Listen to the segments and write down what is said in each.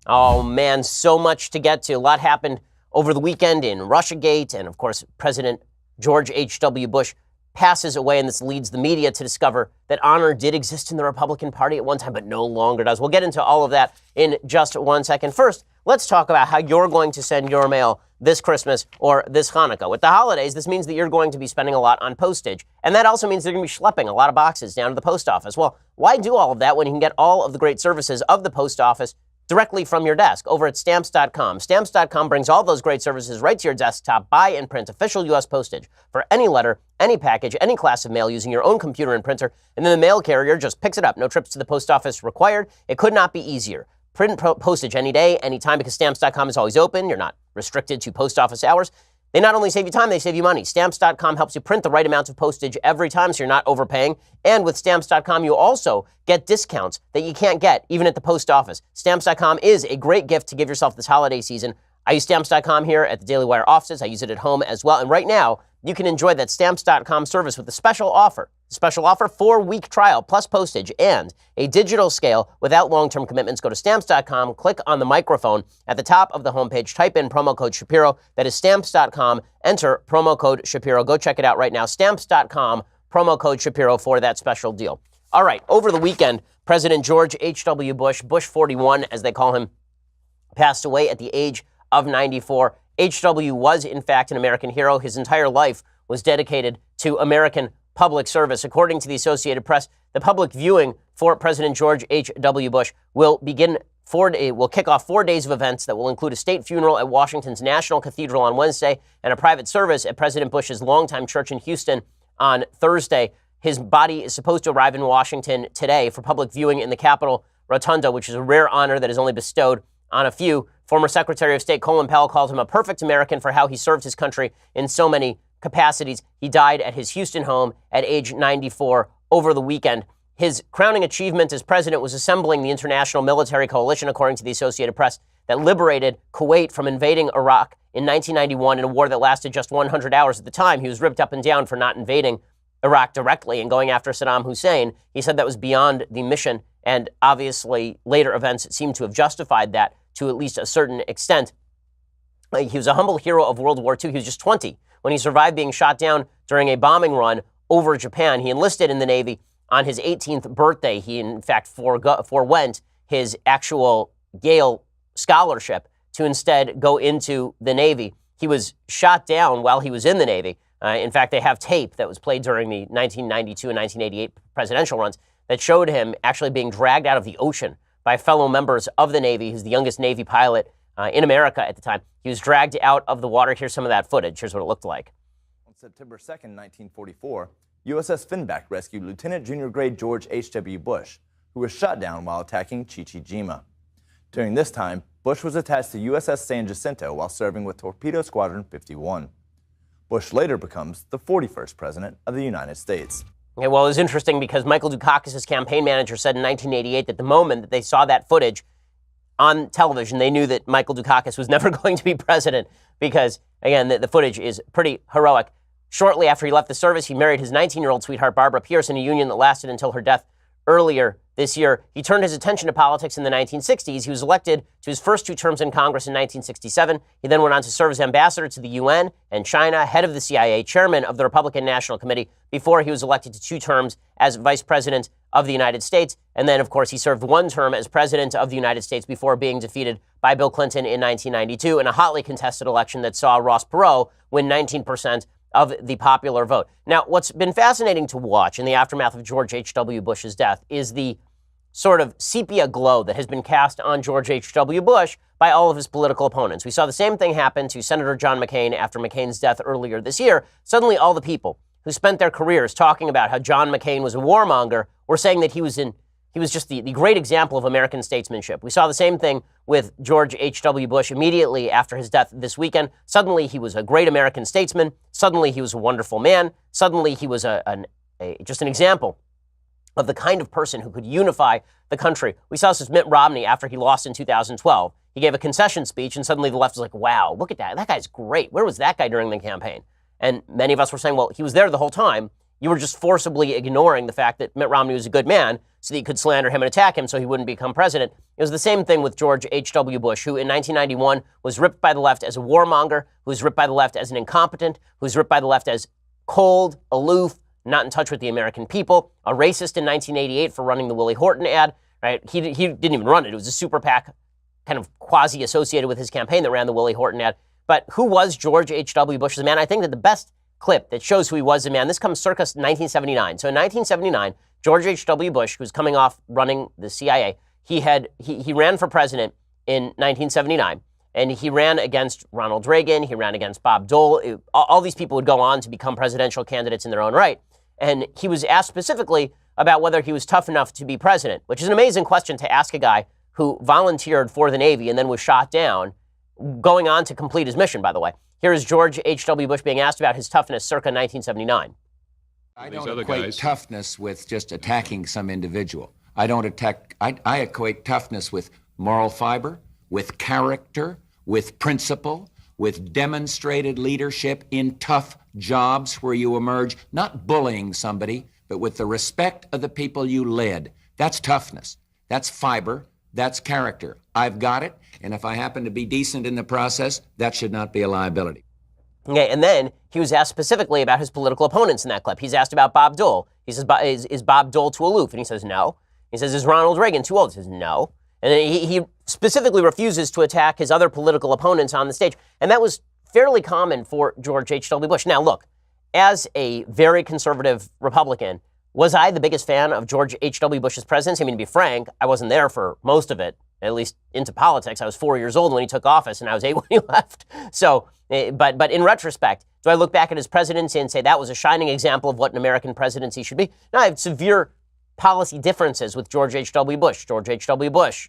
Oh, man, so much to get to. A lot happened over the weekend in Russiagate. And, of course, President George H.W. Bush passes away. And this leads the media to discover that honor did exist in the Republican Party at one time, but no longer does. We'll get into all of that in just 1 second. First, let's talk about how you're going to send your mail this Christmas or this Hanukkah. With the holidays, this means that you're going to be spending a lot on postage. And that also means they're going to be schlepping a lot of boxes down to the post office. Well, why do all of that when you can get all of the great services of the post office directly from your desk over at Stamps.com. Stamps.com brings all those great services right to your desktop. Buy and print official U.S. postage for any letter, any package, any class of mail using your own computer and printer, and then the mail carrier just picks it up. No trips to the post office required. It could not be easier. Print postage any day, anytime, because Stamps.com is always open. You're not restricted to post office hours. They not only save you time, they save you money. Stamps.com helps you print the right amount of postage every time, so you're not overpaying. And with Stamps.com, you also get discounts that you can't get even at the post office. Stamps.com is a great gift to give yourself this holiday season. I use Stamps.com here at the Daily Wire offices. I use it at home as well. And right now, you can enjoy that Stamps.com service with a special offer. Special offer, 4-week trial plus postage and a digital scale without long-term commitments. Go to Stamps.com, click on the microphone at the top of the homepage, type in promo code Shapiro. That is Stamps.com. Enter promo code Shapiro. Go check it out right now. Stamps.com, promo code Shapiro for that special deal. All right, over the weekend, President George H.W. Bush, Bush 41 as they call him, passed away at the age of 94. H.W. was, in fact, an American hero. His entire life was dedicated to American public service. According to the Associated Press, the public viewing for President George H.W. Bush will kick off 4 days of events that will include a state funeral at Washington's National Cathedral on Wednesday and a private service at President Bush's longtime church in Houston on Thursday. His body is supposed to arrive in Washington today for public viewing in the Capitol Rotunda, which is a rare honor that is only bestowed on a few. Former Secretary of State Colin Powell called him a perfect American for how he served his country in so many capacities. He died at his Houston home at age 94 over the weekend. His crowning achievement as president was assembling the international military coalition, according to the Associated Press, that liberated Kuwait from invading Iraq in 1991 in a war that lasted just 100 hours at the time. He was ripped up and down for not invading Iraq directly and going after Saddam Hussein. He said that was beyond the mission, and obviously later events seem to have justified that to at least a certain extent. He was a humble hero of World War II. He was just 20 when he survived being shot down during a bombing run over Japan. He enlisted in the Navy on his 18th birthday. He, in fact, forewent his actual Yale scholarship to instead go into the Navy. He was shot down while he was in the Navy. In fact, they have tape that was played during the 1992 and 1988 presidential runs that showed him actually being dragged out of the ocean by fellow members of the Navy. He's the youngest Navy pilot in America at the time. He was dragged out of the water. Here's some of that footage. Here's what it looked like. On September 2nd, 1944, USS Finback rescued Lieutenant Junior Grade George H.W. Bush, who was shot down while attacking Chichijima. During this time, Bush was attached to USS San Jacinto while serving with Torpedo Squadron 51. Bush later becomes the 41st President of the United States. Okay, well, it was interesting because Michael Dukakis' campaign manager said in 1988 that the moment that they saw that footage on television, they knew that Michael Dukakis was never going to be president because, again, the footage is pretty heroic. Shortly after he left the service, he married his 19-year-old sweetheart, Barbara Pierce, in a union that lasted until her death earlier this year. He turned his attention to politics in the 1960s. He was elected to his first 2 terms in Congress in 1967. He then went on to serve as ambassador to the UN and China, head of the CIA, chairman of the Republican National Committee, before he was elected to 2 terms as vice president of the United States. And then, of course, he served 1 term as president of the United States before being defeated by Bill Clinton in 1992 in a hotly contested election that saw Ross Perot win 19% of the popular vote. Now, what's been fascinating to watch in the aftermath of George H.W. Bush's death is the sort of sepia glow that has been cast on George H.W. Bush by all of his political opponents. We saw the same thing happen to Senator John McCain after McCain's death earlier this year. Suddenly, all the people who spent their careers talking about how John McCain was a warmonger were saying that he was just the great example of American statesmanship. We saw the same thing with George H.W. Bush immediately after his death this weekend. Suddenly, he was a great American statesman. Suddenly, he was a wonderful man. Suddenly, he was just an example of the kind of person who could unify the country. We saw this with Mitt Romney after he lost in 2012. He gave a concession speech, and suddenly the left was like, wow, look at that. That guy's great. Where was that guy during the campaign? And many of us were saying, well, he was there the whole time. You were just forcibly ignoring the fact that Mitt Romney was a good man so that you could slander him and attack him so he wouldn't become president. It was the same thing with George H.W. Bush, who in 1991 was ripped by the left as a warmonger, who was ripped by the left as an incompetent, who was ripped by the left as cold, aloof, not in touch with the American people, a racist in 1988 for running the Willie Horton ad, right? He didn't even run it. It was a super PAC kind of quasi-associated with his campaign that ran the Willie Horton ad. But who was George H.W. Bush as a man? I think that the best clip that shows who he was as a man, this comes circa 1979. So in 1979, George H.W. Bush, who's coming off running the CIA, he ran for president in 1979. And he ran against Ronald Reagan. He ran against Bob Dole. All these people would go on to become presidential candidates in their own right. And he was asked specifically about whether he was tough enough to be president, which is an amazing question to ask a guy who volunteered for the Navy and then was shot down, going on to complete his mission, by the way. Here is George H.W. Bush being asked about his toughness circa 1979. I don't equate toughness with just attacking some individual. I equate toughness with moral fiber, with character, with principle, with demonstrated leadership in tough jobs where you emerge, not bullying somebody, but with the respect of the people you led. That's toughness. That's fiber. That's character. I've got it. And if I happen to be decent in the process, that should not be a liability. Okay, and then he was asked specifically about his political opponents in that clip. He's asked about Bob Dole. He says, is Bob Dole too aloof? And he says, no. He says, is Ronald Reagan too old? He says, no. And then he specifically refuses to attack his other political opponents on the stage. And that was fairly common for George H.W. Bush. Now, look, as a very conservative Republican, was I the biggest fan of George H.W. Bush's presidency? I mean, to be frank, I wasn't there for most of it, at least into politics. I was 4 years old when he took office, and I was 8 when he left. So, but in retrospect, do I look back at his presidency and say that was a shining example of what an American presidency should be? No, I have severe policy differences with George H.W. Bush. George H.W. Bush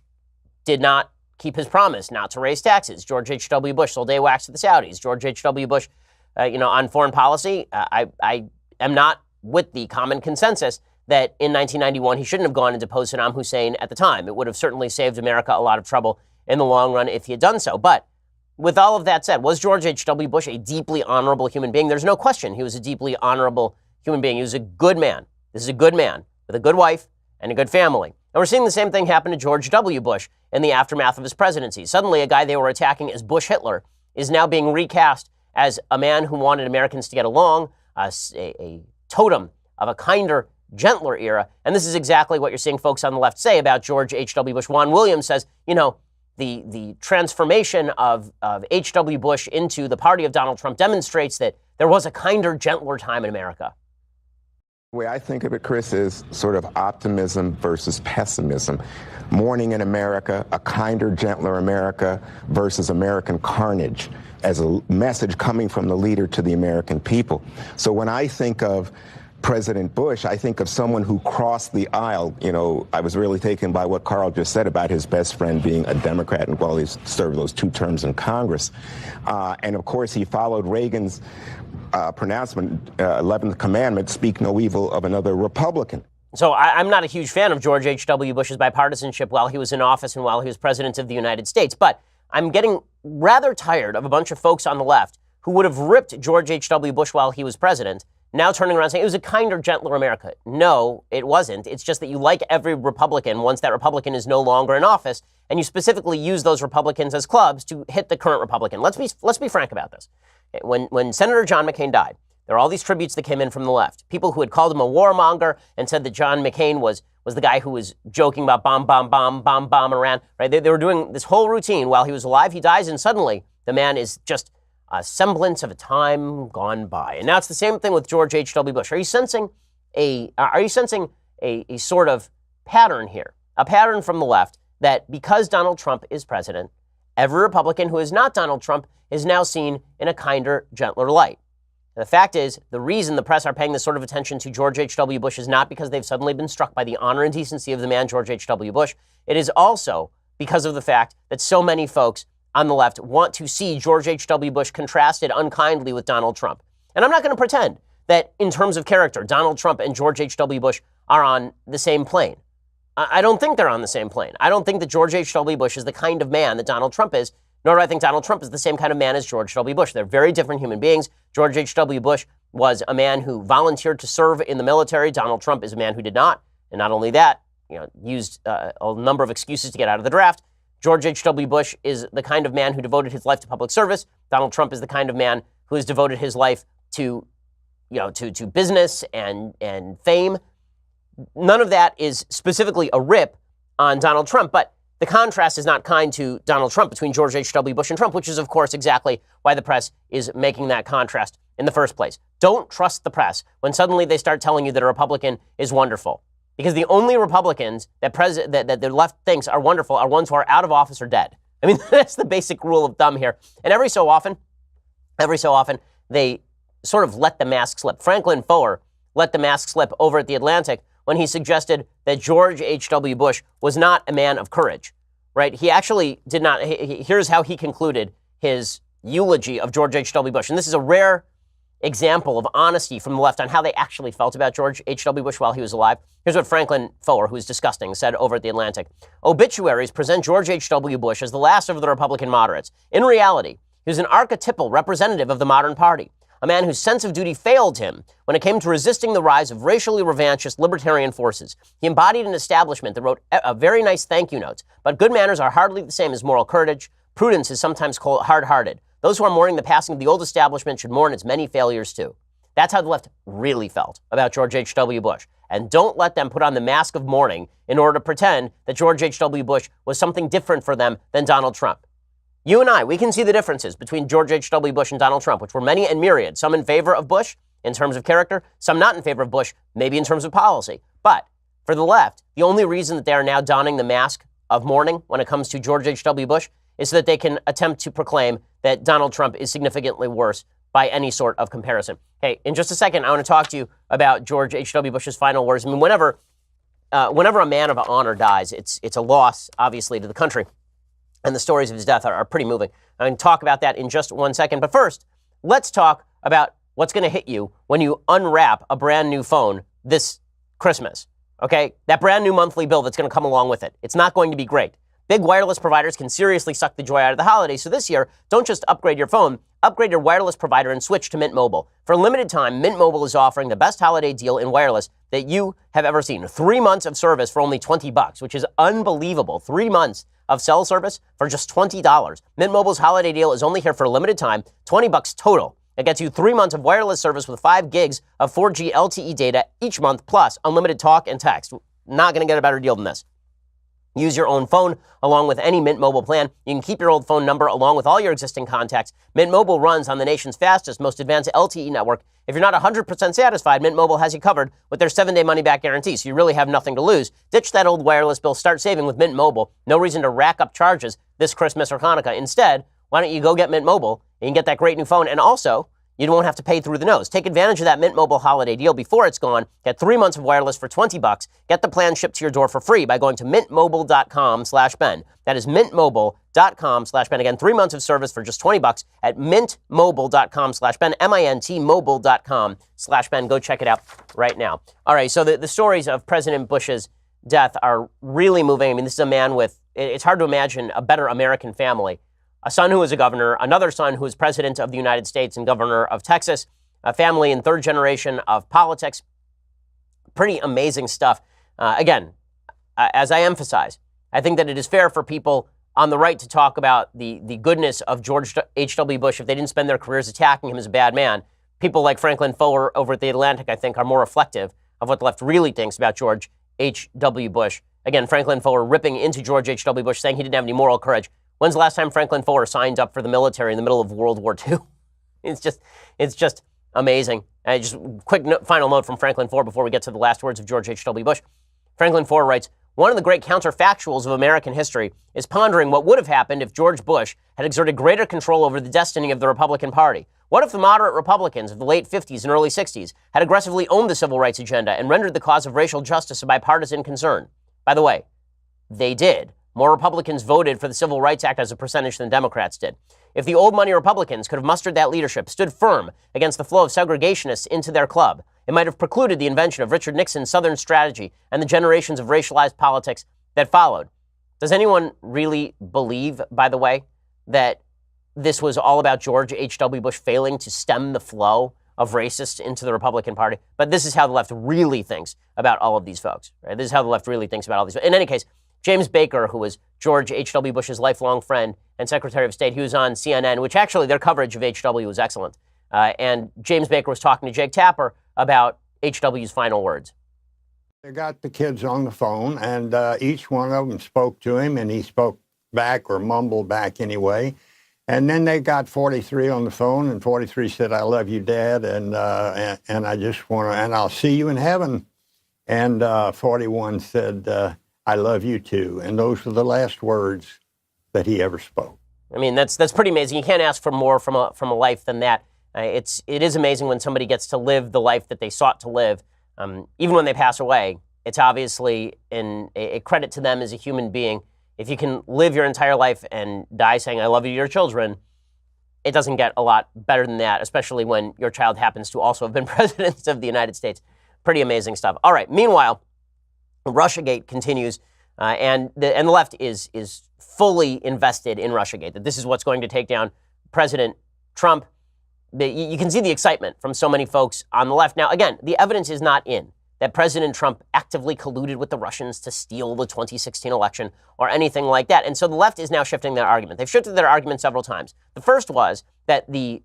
did not keep his promise not to raise taxes. George H.W. Bush sold AWACS to the Saudis. George H.W. Bush, on foreign policy, I am not with the common consensus that in 1991 he shouldn't have gone and deposed Saddam Hussein at the time. It would have certainly saved America a lot of trouble in the long run if he had done so. But with all of that said, was George H.W. Bush a deeply honorable human being? There's no question he was a deeply honorable human being. He was a good man. This is a good man with a good wife and a good family. And we're seeing the same thing happen to George W. Bush in the aftermath of his presidency. Suddenly, a guy they were attacking as Bush Hitler is now being recast as a man who wanted Americans to get along, a totem of a kinder, gentler era. And this is exactly what you're seeing folks on the left say about George H.W. Bush. Juan Williams says, the transformation of H.W. Bush into the party of Donald Trump demonstrates that there was a kinder, gentler time in America. The way I think of it, Chris, is sort of optimism versus pessimism. Morning in America, a kinder, gentler America versus American carnage as a message coming from the leader to the American people. So when I think of President Bush, I think of someone who crossed the aisle. I was really taken by what Carl just said about his best friend being a Democrat and while he served those 2 terms in Congress. And of course, he followed Reagan's pronouncement, 11th commandment, speak no evil of another Republican. So I'm not a huge fan of George H.W. Bush's bipartisanship while he was in office and while he was president of the United States. But I'm getting rather tired of a bunch of folks on the left who would have ripped George H.W. Bush while he was president, now turning around saying it was a kinder, gentler America. No, it wasn't. It's just that you like every Republican once that Republican is no longer in office, and you specifically use those Republicans as clubs to hit the current Republican. Let's be frank about this. When Senator John McCain died, there were all these tributes that came in from the left. People who had called him a warmonger and said that John McCain was the guy who was joking about bomb Iran. Right? They were doing this whole routine while he was alive. He dies, and suddenly the man is just a semblance of a time gone by. And now it's the same thing with George H.W. Bush. Are you sensing a sort of pattern here? A pattern from the left that because Donald Trump is president, every Republican who is not Donald Trump is now seen in a kinder, gentler light. And the fact is, the reason the press are paying this sort of attention to George H.W. Bush is not because they've suddenly been struck by the honor and decency of the man George H.W. Bush. It is also because of the fact that so many folks on the left want to see George H.W. Bush contrasted unkindly with Donald Trump. And I'm not going to pretend that in terms of character, Donald Trump and George H.W. Bush are on the same plane. I don't think they're on the same plane. I don't think that George H.W. Bush is the kind of man that Donald Trump is, nor do I think Donald Trump is the same kind of man as George W. Bush. They're very different human beings. George H.W. Bush was a man who volunteered to serve in the military. Donald Trump is a man who did not. And not only that, used a number of excuses to get out of the draft. George H.W. Bush is the kind of man who devoted his life to public service. Donald Trump is the kind of man who has devoted his life to business and fame. None of that is specifically a rip on Donald Trump, but the contrast is not kind to Donald Trump between George H.W. Bush and Trump, which is, of course, exactly why the press is making that contrast in the first place. Don't trust the press when suddenly they start telling you that a Republican is wonderful. Because the only Republicans that the left thinks are wonderful are ones who are out of office or dead. I mean, that's the basic rule of thumb here. And every so often, they sort of let the mask slip. Franklin Foer let the mask slip over at The Atlantic when he suggested that George H.W. Bush was not a man of courage, right? He actually did not. Here's how he concluded his eulogy of George H.W. Bush. And this is a rare example of honesty from the left on how they actually felt about George H.W. Bush while he was alive. Here's what Franklin Foer, who's disgusting, said over at The Atlantic. Obituaries present George H.W. Bush as the last of the Republican moderates. In reality, he was an archetypal representative of the modern party, a man whose sense of duty failed him when it came to resisting the rise of racially revanchist libertarian forces. He embodied an establishment that wrote a very nice thank you notes, but good manners are hardly the same as moral courage. Prudence is sometimes hard-hearted. Those who are mourning the passing of the old establishment should mourn its many failures too. That's how the left really felt about George H.W. Bush. And don't let them put on the mask of mourning in order to pretend that George H.W. Bush was something different for them than Donald Trump. You and I, we can see the differences between George H.W. Bush and Donald Trump, which were many and myriad. Some in favor of Bush in terms of character, some not in favor of Bush, maybe in terms of policy. But for the left, the only reason that they are now donning the mask of mourning when it comes to George H.W. Bush is so that they can attempt to proclaim that Donald Trump is significantly worse by any sort of comparison. Hey, in just a second, I want to talk to you about George H.W. Bush's final words. I mean, whenever a man of honor dies, it's a loss, obviously, to the country. And the stories of his death are pretty moving. I'm going to talk about that in just 1 second. But first, let's talk about what's going to hit you when you unwrap a brand new phone this Christmas. Okay? That brand new monthly bill that's going to come along with it. It's not going to be great. Big wireless providers can seriously suck the joy out of the holidays. So this year, don't just upgrade your phone, upgrade your wireless provider and switch to Mint Mobile. For a limited time, Mint Mobile is offering the best holiday deal in wireless that you have ever seen. 3 months of service for only $20, which is unbelievable. 3 months of cell service for just $20. Mint Mobile's holiday deal is only here for a limited time, $20 total. It gets you 3 months of wireless service with 5 gigs of 4G LTE data each month, plus unlimited talk and text. Not going to get a better deal than this. Use your own phone along with any Mint Mobile plan. You can keep your old phone number along with all your existing contacts. Mint Mobile runs on the nation's fastest, most advanced LTE network. If you're not 100% satisfied, Mint Mobile has you covered with their 7-day money-back guarantee, so you really have nothing to lose. Ditch that old wireless bill. Start saving with Mint Mobile. No reason to rack up charges this Christmas or Hanukkah. Instead, why don't you go get Mint Mobile and you can get that great new phone, and also you won't have to pay through the nose. Take advantage of that Mint Mobile holiday deal before it's gone. Get 3 months of wireless for $20. Get the plan shipped to your door for free by going to mintmobile.com/Ben. That is mintmobile.com/Ben. Again, 3 months of service for just $20 at mintmobile.com/Ben, mintmobile.com/Ben. Go check it out right now. All right, so the stories of President Bush's death are really moving. I mean, this is a man with, it's hard to imagine a better American family. A son who was a governor, another son who was president of the United States and governor of Texas, a family in third generation of politics. Pretty amazing stuff. Again, as I emphasize, I think that it is fair for people on the right to talk about the goodness of George H.W. Bush if they didn't spend their careers attacking him as a bad man. People like Franklin Foer over at The Atlantic, I think, are more reflective of what the left really thinks about George H.W. Bush. Again, Franklin Foer ripping into George H.W. Bush, saying he didn't have any moral courage. When's the last time Franklin Foer signed up for the military in the middle of World War II? It's just amazing. Just quick final note from Franklin Foer before we get to the last words of George H.W. Bush. Franklin Foer writes, one of the great counterfactuals of American history is pondering what would have happened if George Bush had exerted greater control over the destiny of the Republican Party. What if the moderate Republicans of the late 50s and early 60s had aggressively owned the civil rights agenda and rendered the cause of racial justice a bipartisan concern? By the way, they did. More Republicans voted for the Civil Rights Act as a percentage than Democrats did. If the old money Republicans could have mustered that leadership, stood firm against the flow of segregationists into their club, it might have precluded the invention of Richard Nixon's Southern strategy and the generations of racialized politics that followed. Does anyone really believe, by the way, that this was all about George H.W. Bush failing to stem the flow of racists into the Republican Party. But this is how the left really thinks about all of these folks. Right? This is how the left really thinks about all these. In any case, James Baker, who was George H.W. Bush's lifelong friend and Secretary of State, he was on CNN, which actually their coverage of H.W. was excellent. And James Baker was talking to Jake Tapper about H.W.'s final words. They got the kids on the phone, and each one of them spoke to him, and he spoke back or mumbled back anyway. And then they got 43 on the phone, and 43 said, "I love you, Dad, and I just want to, and I'll see you in heaven." And 41 said, "I love you too." And those were the last words that he ever spoke. I mean, that's pretty amazing. You can't ask for more from a life than that. It is amazing when somebody gets to live the life that they sought to live, even when they pass away. It's obviously a credit to them as a human being. If you can live your entire life and die saying, "I love you" to your children, it doesn't get a lot better than that, especially when your child happens to also have been president of the United States. Pretty amazing stuff. All right. Meanwhile, Russiagate continues, and the left is fully invested in Russiagate, that this is what's going to take down President Trump. You can see the excitement from so many folks on the left. Now, again, the evidence is not in that President Trump actively colluded with the Russians to steal the 2016 election or anything like that. And so the left is now shifting their argument. They've shifted their argument several times. The first was that the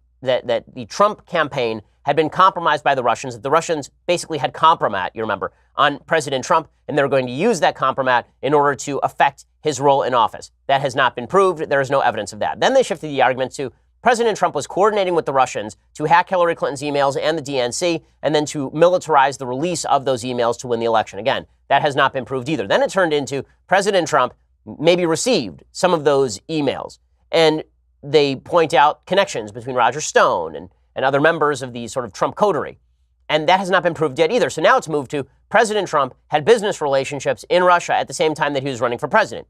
Trump campaign had been compromised by the Russians, that the Russians basically had compromat, you remember, on President Trump, and they were going to use that compromat in order to affect his role in office. That has not been proved. There is no evidence of that. Then they shifted the argument to President Trump was coordinating with the Russians to hack Hillary Clinton's emails and the DNC, and then to militarize the release of those emails to win the election. Again, that has not been proved either. Then it turned into President Trump maybe received some of those emails, and they point out connections between Roger Stone and other members of the sort of Trump coterie. And that has not been proved yet either. So now it's moved to President Trump had business relationships in Russia at the same time that he was running for president.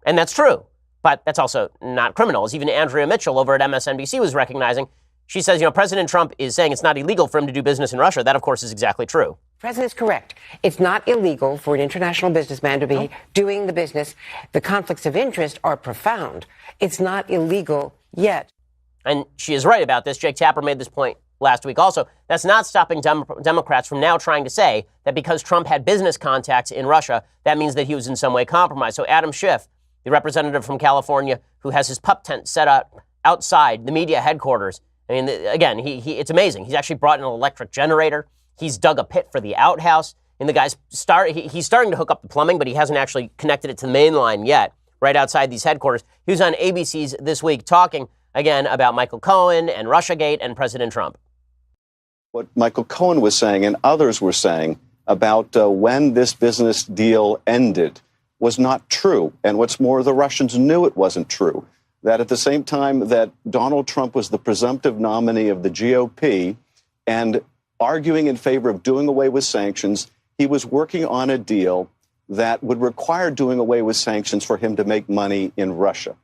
And that's true. But that's also not criminal. As even Andrea Mitchell over at MSNBC was recognizing, she says, President Trump is saying it's not illegal for him to do business in Russia. That, of course, is exactly true. The president is correct. It's not illegal for an international businessman to be doing the business. The conflicts of interest are profound. It's not illegal yet. And she is right about this. Jake Tapper made this point last week also. That's not stopping Democrats from now trying to say that because Trump had business contacts in Russia, that means that he was in some way compromised. So Adam Schiff, the representative from California who has his pup tent set up outside the media headquarters. I mean, again, it's amazing. He's actually brought in an electric generator. He's dug a pit for the outhouse. And the guy's he's starting to hook up the plumbing, but he hasn't actually connected it to the main line yet, right outside these headquarters. He was on ABC's This Week talking, again, about Michael Cohen and Russiagate and President Trump. What Michael Cohen was saying and others were saying about when this business deal ended was not true. And what's more, the Russians knew it wasn't true. That at the same time that Donald Trump was the presumptive nominee of the GOP and arguing in favor of doing away with sanctions, he was working on a deal that would require doing away with sanctions for him to make money in Russia.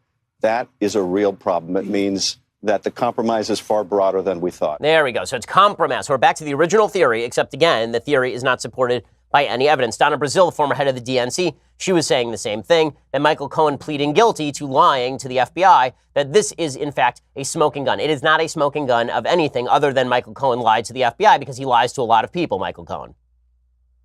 That is a real problem. It means that the compromise is far broader than we thought. There we go. So it's compromise. So we're back to the original theory, except again, the theory is not supported by any evidence. Donna Brazile, former head of the DNC, she was saying the same thing, that Michael Cohen pleading guilty to lying to the FBI, that this is, in fact, a smoking gun. It is not a smoking gun of anything other than Michael Cohen lied to the FBI because he lies to a lot of people, Michael Cohen.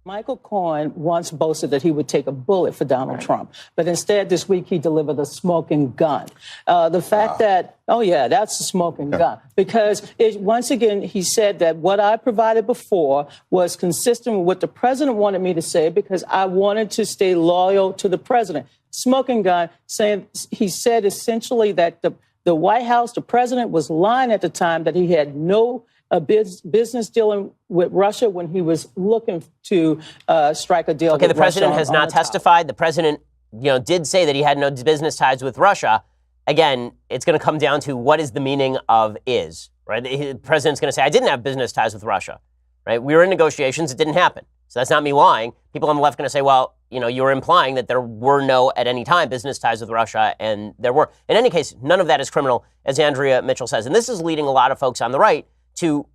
Michael Cohen once boasted that he would take a bullet for Donald Trump, but instead this week he delivered a smoking gun. The fact that, that's a smoking gun, because once again he said that what I provided before was consistent with what the president wanted me to say because I wanted to stay loyal to the president. Smoking gun, saying he said essentially that the White House, the president was lying at the time that he had no business dealing with Russia when he was looking to strike a deal. Okay, with the president Russia has not testified. The president, did say that he had no business ties with Russia. Again, it's going to come down to what is the meaning of is, right? The president's going to say, I didn't have business ties with Russia, right? We were in negotiations. It didn't happen. So that's not me lying. People on the left are going to say, well, you were implying that there were no, at any time, business ties with Russia, and there were. In any case, none of that is criminal, as Andrea Mitchell says. And this is leading a lot of folks on the right to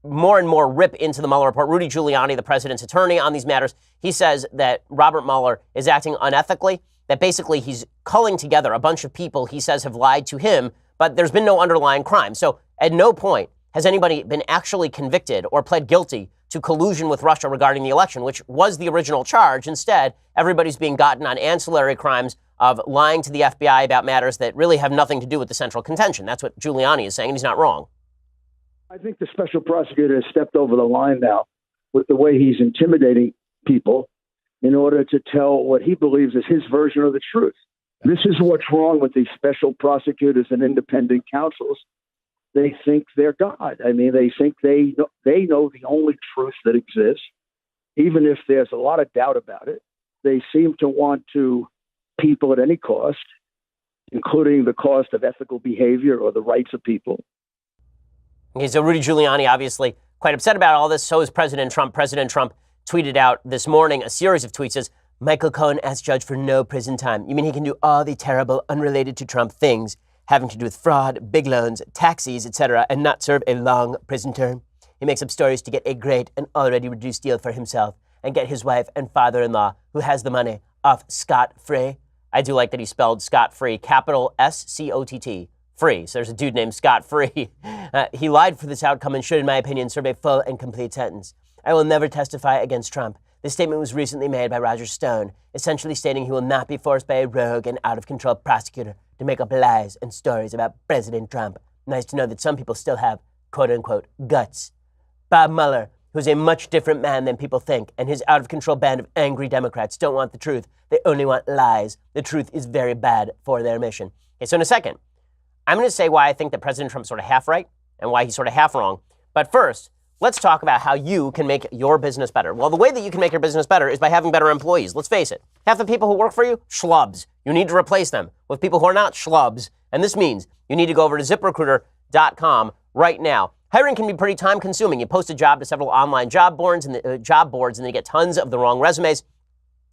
more and more rip into the Mueller report. Rudy Giuliani, the president's attorney on these matters, he says that Robert Mueller is acting unethically, that basically he's culling together a bunch of people he says have lied to him, but there's been no underlying crime. So at no point has anybody been actually convicted or pled guilty to collusion with Russia regarding the election, which was the original charge. Instead, everybody's being gotten on ancillary crimes of lying to the FBI about matters that really have nothing to do with the central contention. That's what Giuliani is saying, and he's not wrong. I think the special prosecutor has stepped over the line now with the way he's intimidating people in order to tell what he believes is his version of the truth. This is what's wrong with these special prosecutors and independent counsels. They think they're God. I mean, they think they know the only truth that exists, even if there's a lot of doubt about it. They seem to want to people at any cost, including the cost of ethical behavior or the rights of people. Okay, so Rudy Giuliani obviously quite upset about all this. So is President Trump. President Trump tweeted out this morning a series of tweets. Says, Michael Cohen asked judge for no prison time. You mean he can do all the terrible, unrelated to Trump things having to do with fraud, big loans, taxis, etc., and not serve a long prison term? He makes up stories to get a great and already reduced deal for himself and get his wife and father-in-law, who has the money, off scot-free. I do like that he spelled scot-free, capital S-C-O-T-T, free. So there's a dude named Scott-Free. He lied for this outcome and should, in my opinion, serve a full and complete sentence. I will never testify against Trump. This statement was recently made by Roger Stone, essentially stating he will not be forced by a rogue and out-of-control prosecutor to make up lies and stories about President Trump. Nice to know that some people still have, quote-unquote, guts. Bob Mueller, who's a much different man than people think, and his out-of-control band of angry Democrats don't want the truth. They only want lies. The truth is very bad for their mission. Okay, so in a second, I'm going to say why I think that President Trump's sort of half right and why he's sort of half wrong. But first, let's talk about how you can make your business better. Well, the way that you can make your business better is by having better employees. Let's face it. Half the people who work for you, schlubs. You need to replace them with people who are not schlubs. And this means you need to go over to ZipRecruiter.com right now. Hiring can be pretty time-consuming. You post a job to several online job boards, and then you get tons of the wrong resumes.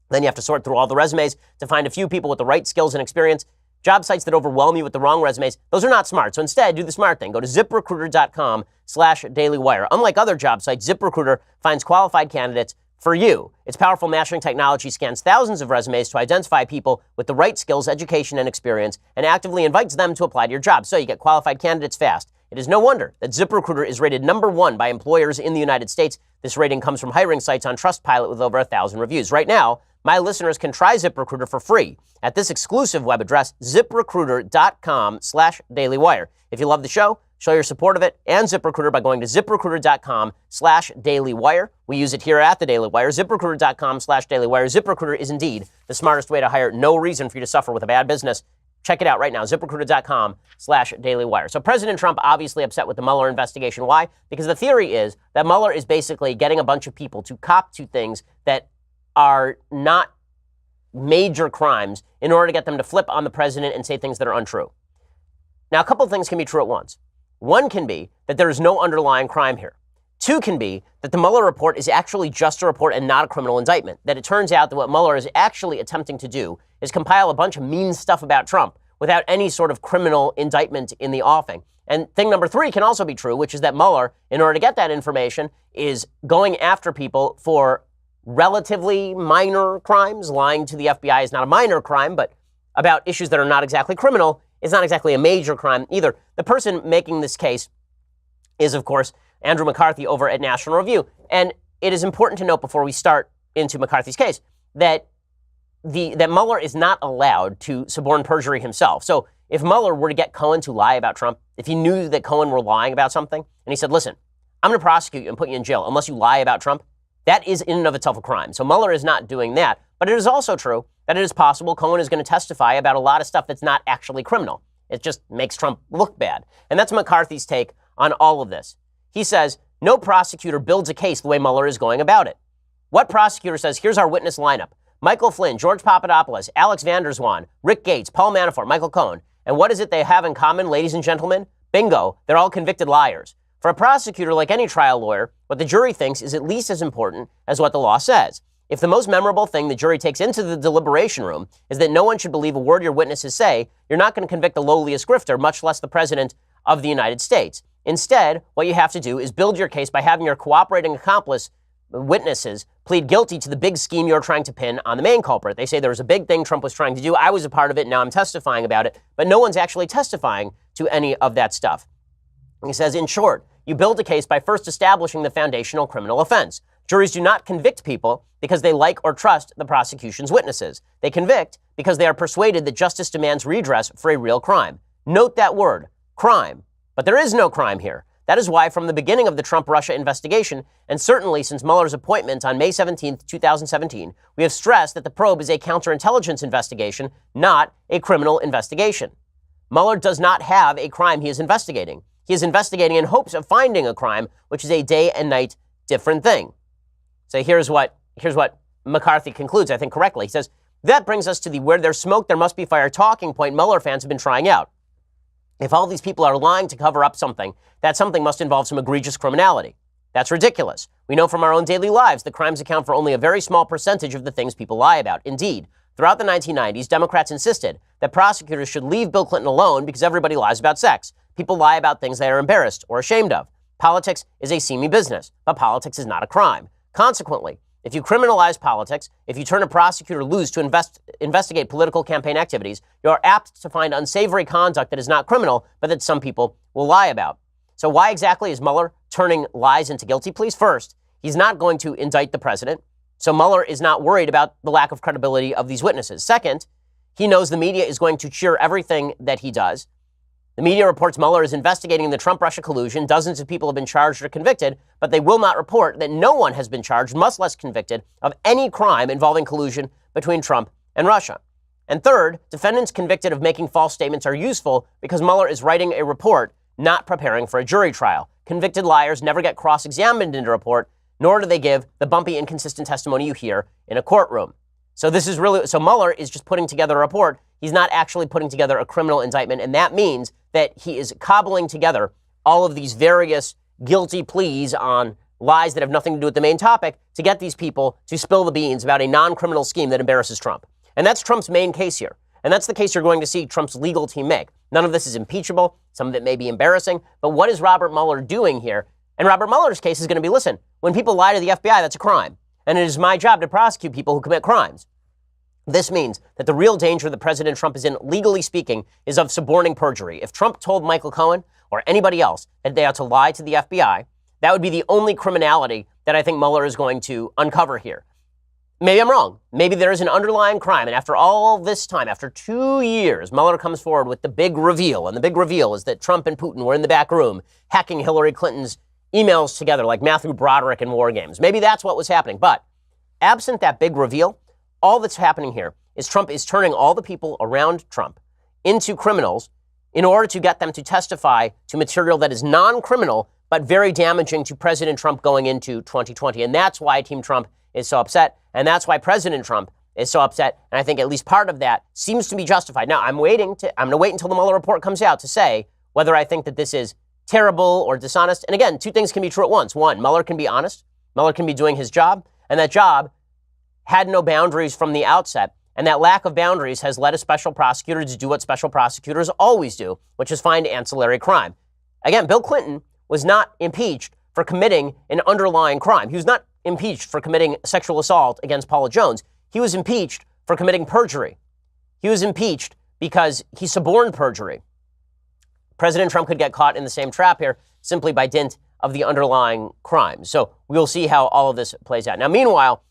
Then you have to sort through all the resumes to find a few people with the right skills and experience. Job sites that overwhelm you with the wrong resumes, those are not smart. So instead, do the smart thing. Go to ZipRecruiter.com/dailywire. Unlike other job sites, ZipRecruiter finds qualified candidates for you. Its powerful matching technology scans thousands of resumes to identify people with the right skills, education, and experience, and actively invites them to apply to your job. So you get qualified candidates fast. It is no wonder that ZipRecruiter is rated #1 by employers in the United States. This rating comes from hiring sites on Trustpilot with over 1,000 reviews. Right now, my listeners can try ZipRecruiter for free at this exclusive web address, ZipRecruiter.com/dailywire. If you love the show, show your support of it and ZipRecruiter by going to ZipRecruiter.com/dailywire. We use it here at the Daily Wire. ZipRecruiter.com/dailywire. ZipRecruiter is indeed the smartest way to hire. No reason for you to suffer with a bad business. Check it out right now, ZipRecruiter.com/dailywire. So President Trump obviously upset with the Mueller investigation. Why? Because the theory is that Mueller is basically getting a bunch of people to cop to things that are not major crimes in order to get them to flip on the president and say things that are untrue. Now, a couple of things can be true at once. One can be that there is no underlying crime here. Two can be that the Mueller report is actually just a report and not a criminal indictment. That it turns out that what Mueller is actually attempting to do is compile a bunch of mean stuff about Trump without any sort of criminal indictment in the offing. And thing number three can also be true, which is that Mueller, in order to get that information, is going after people for relatively minor crimes. Lying to the FBI is not a minor crime, but about issues that are not exactly criminal is not exactly a major crime either. The person making this case is, of course, Andrew McCarthy over at National Review. And it is important to note before we start into McCarthy's case that that Mueller is not allowed to suborn perjury himself. So if Mueller were to get Cohen to lie about Trump, if he knew that Cohen were lying about something, and he said, listen, I'm going to prosecute you and put you in jail unless you lie about Trump, that is in and of itself a crime. So Mueller is not doing that. But it is also true that it is possible Cohen is going to testify about a lot of stuff that's not actually criminal. It just makes Trump look bad. And that's McCarthy's take on all of this. He says, no prosecutor builds a case the way Mueller is going about it. What prosecutor says, here's our witness lineup: Michael Flynn, George Papadopoulos, Alex Van Swan, Rick Gates, Paul Manafort, Michael Cohen. And what is it they have in common, ladies and gentlemen? Bingo, they're all convicted liars. For a prosecutor, like any trial lawyer, what the jury thinks is at least as important as what the law says. If the most memorable thing the jury takes into the deliberation room is that no one should believe a word your witnesses say, you're not going to convict the lowliest grifter, much less the president of the United States. Instead, what you have to do is build your case by having your cooperating accomplice witnesses plead guilty to the big scheme you're trying to pin on the main culprit. They say there was a big thing Trump was trying to do. I was a part of it. Now I'm testifying about it. But no one's actually testifying to any of that stuff. He says, in short, You build a case by first establishing the foundational criminal offense. Juries do not convict people because they like or trust the prosecution's witnesses. They convict because they are persuaded that justice demands redress for a real crime. Note that word, crime. But there is no crime here. That is why from the beginning of the Trump-Russia investigation, and certainly since Mueller's appointment on May 17, 2017, we have stressed that the probe is a counterintelligence investigation, not a criminal investigation. Mueller does not have a crime he is investigating. He is investigating in hopes of finding a crime, which is a day and night different thing. So here's what McCarthy concludes, I think correctly. He says, that brings us to the where there's smoke, there must be fire talking point Mueller fans have been trying out. If all these people are lying to cover up something, that something must involve some egregious criminality. That's ridiculous. We know from our own daily lives that crimes account for only a very small percentage of the things people lie about. Indeed, throughout the 1990s, Democrats insisted that prosecutors should leave Bill Clinton alone because everybody lies about sex. People lie about things they are embarrassed or ashamed of. Politics is a seamy business, but politics is not a crime. Consequently, if you criminalize politics, if you turn a prosecutor loose to investigate political campaign activities, you're apt to find unsavory conduct that is not criminal, but that some people will lie about. So why exactly is Mueller turning lies into guilty pleas? First, he's not going to indict the president, so Mueller is not worried about the lack of credibility of these witnesses. Second, he knows the media is going to cheer everything that he does. The media reports Mueller is investigating the Trump-Russia collusion. Dozens of people have been charged or convicted, but they will not report that no one has been charged, much less convicted, of any crime involving collusion between Trump and Russia. And third, defendants convicted of making false statements are useful because Mueller is writing a report, not preparing for a jury trial. Convicted liars never get cross-examined in a report, nor do they give the bumpy, inconsistent testimony you hear in a courtroom. So Mueller is just putting together a report. He's not actually putting together a criminal indictment, and that means that he is cobbling together all of these various guilty pleas on lies that have nothing to do with the main topic to get these people to spill the beans about a non-criminal scheme that embarrasses Trump. And that's Trump's main case here. And that's the case you're going to see Trump's legal team make. None of this is impeachable. Some of it may be embarrassing. But what is Robert Mueller doing here? And Robert Mueller's case is going to be, listen, when people lie to the FBI, that's a crime. And it is my job to prosecute people who commit crimes. This means that the real danger that President Trump is in, legally speaking, is of suborning perjury. If Trump told Michael Cohen or anybody else that they ought to lie to the FBI, that would be the only criminality that I think Mueller is going to uncover here. Maybe I'm wrong. Maybe there is an underlying crime. And after all this time, after 2 years, Mueller comes forward with the big reveal. And the big reveal is that Trump and Putin were in the back room hacking Hillary Clinton's emails together like Matthew Broderick in War Games. Maybe that's what was happening. But absent that big reveal, all that's happening here is Trump is turning all the people around Trump into criminals in order to get them to testify to material that is non-criminal but very damaging to President Trump going into 2020. And that's why Team Trump is so upset. And that's why President Trump is so upset. And I think at least part of that seems to be justified. Now, I'm going to wait until the Mueller report comes out to say whether I think that this is terrible or dishonest. And again, two things can be true at once. One, Mueller can be honest. Mueller can be doing his job. And that job had no boundaries from the outset. And that lack of boundaries has led a special prosecutor to do what special prosecutors always do, which is find ancillary crime. Again, Bill Clinton was not impeached for committing an underlying crime. He was not impeached for committing sexual assault against Paula Jones. He was impeached for committing perjury. He was impeached because he suborned perjury. President Trump could get caught in the same trap here simply by dint of the underlying crime. So we'll see how all of this plays out. Now, meanwhile,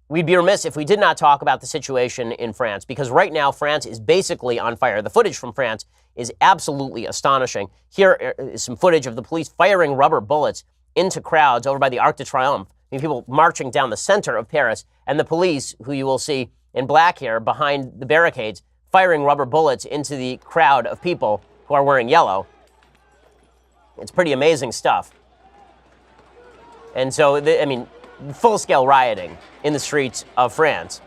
we'd be remiss if we did not talk about the situation in France, because right now France is basically on fire. The footage from France is absolutely astonishing. Here is some footage of the police firing rubber bullets into crowds over by the Arc de Triomphe. I mean, people marching down the center of Paris, and the police, who you will see in black here behind the barricades, firing rubber bullets into the crowd of people who are wearing yellow. It's pretty amazing stuff. And so, full-scale rioting in the streets of France.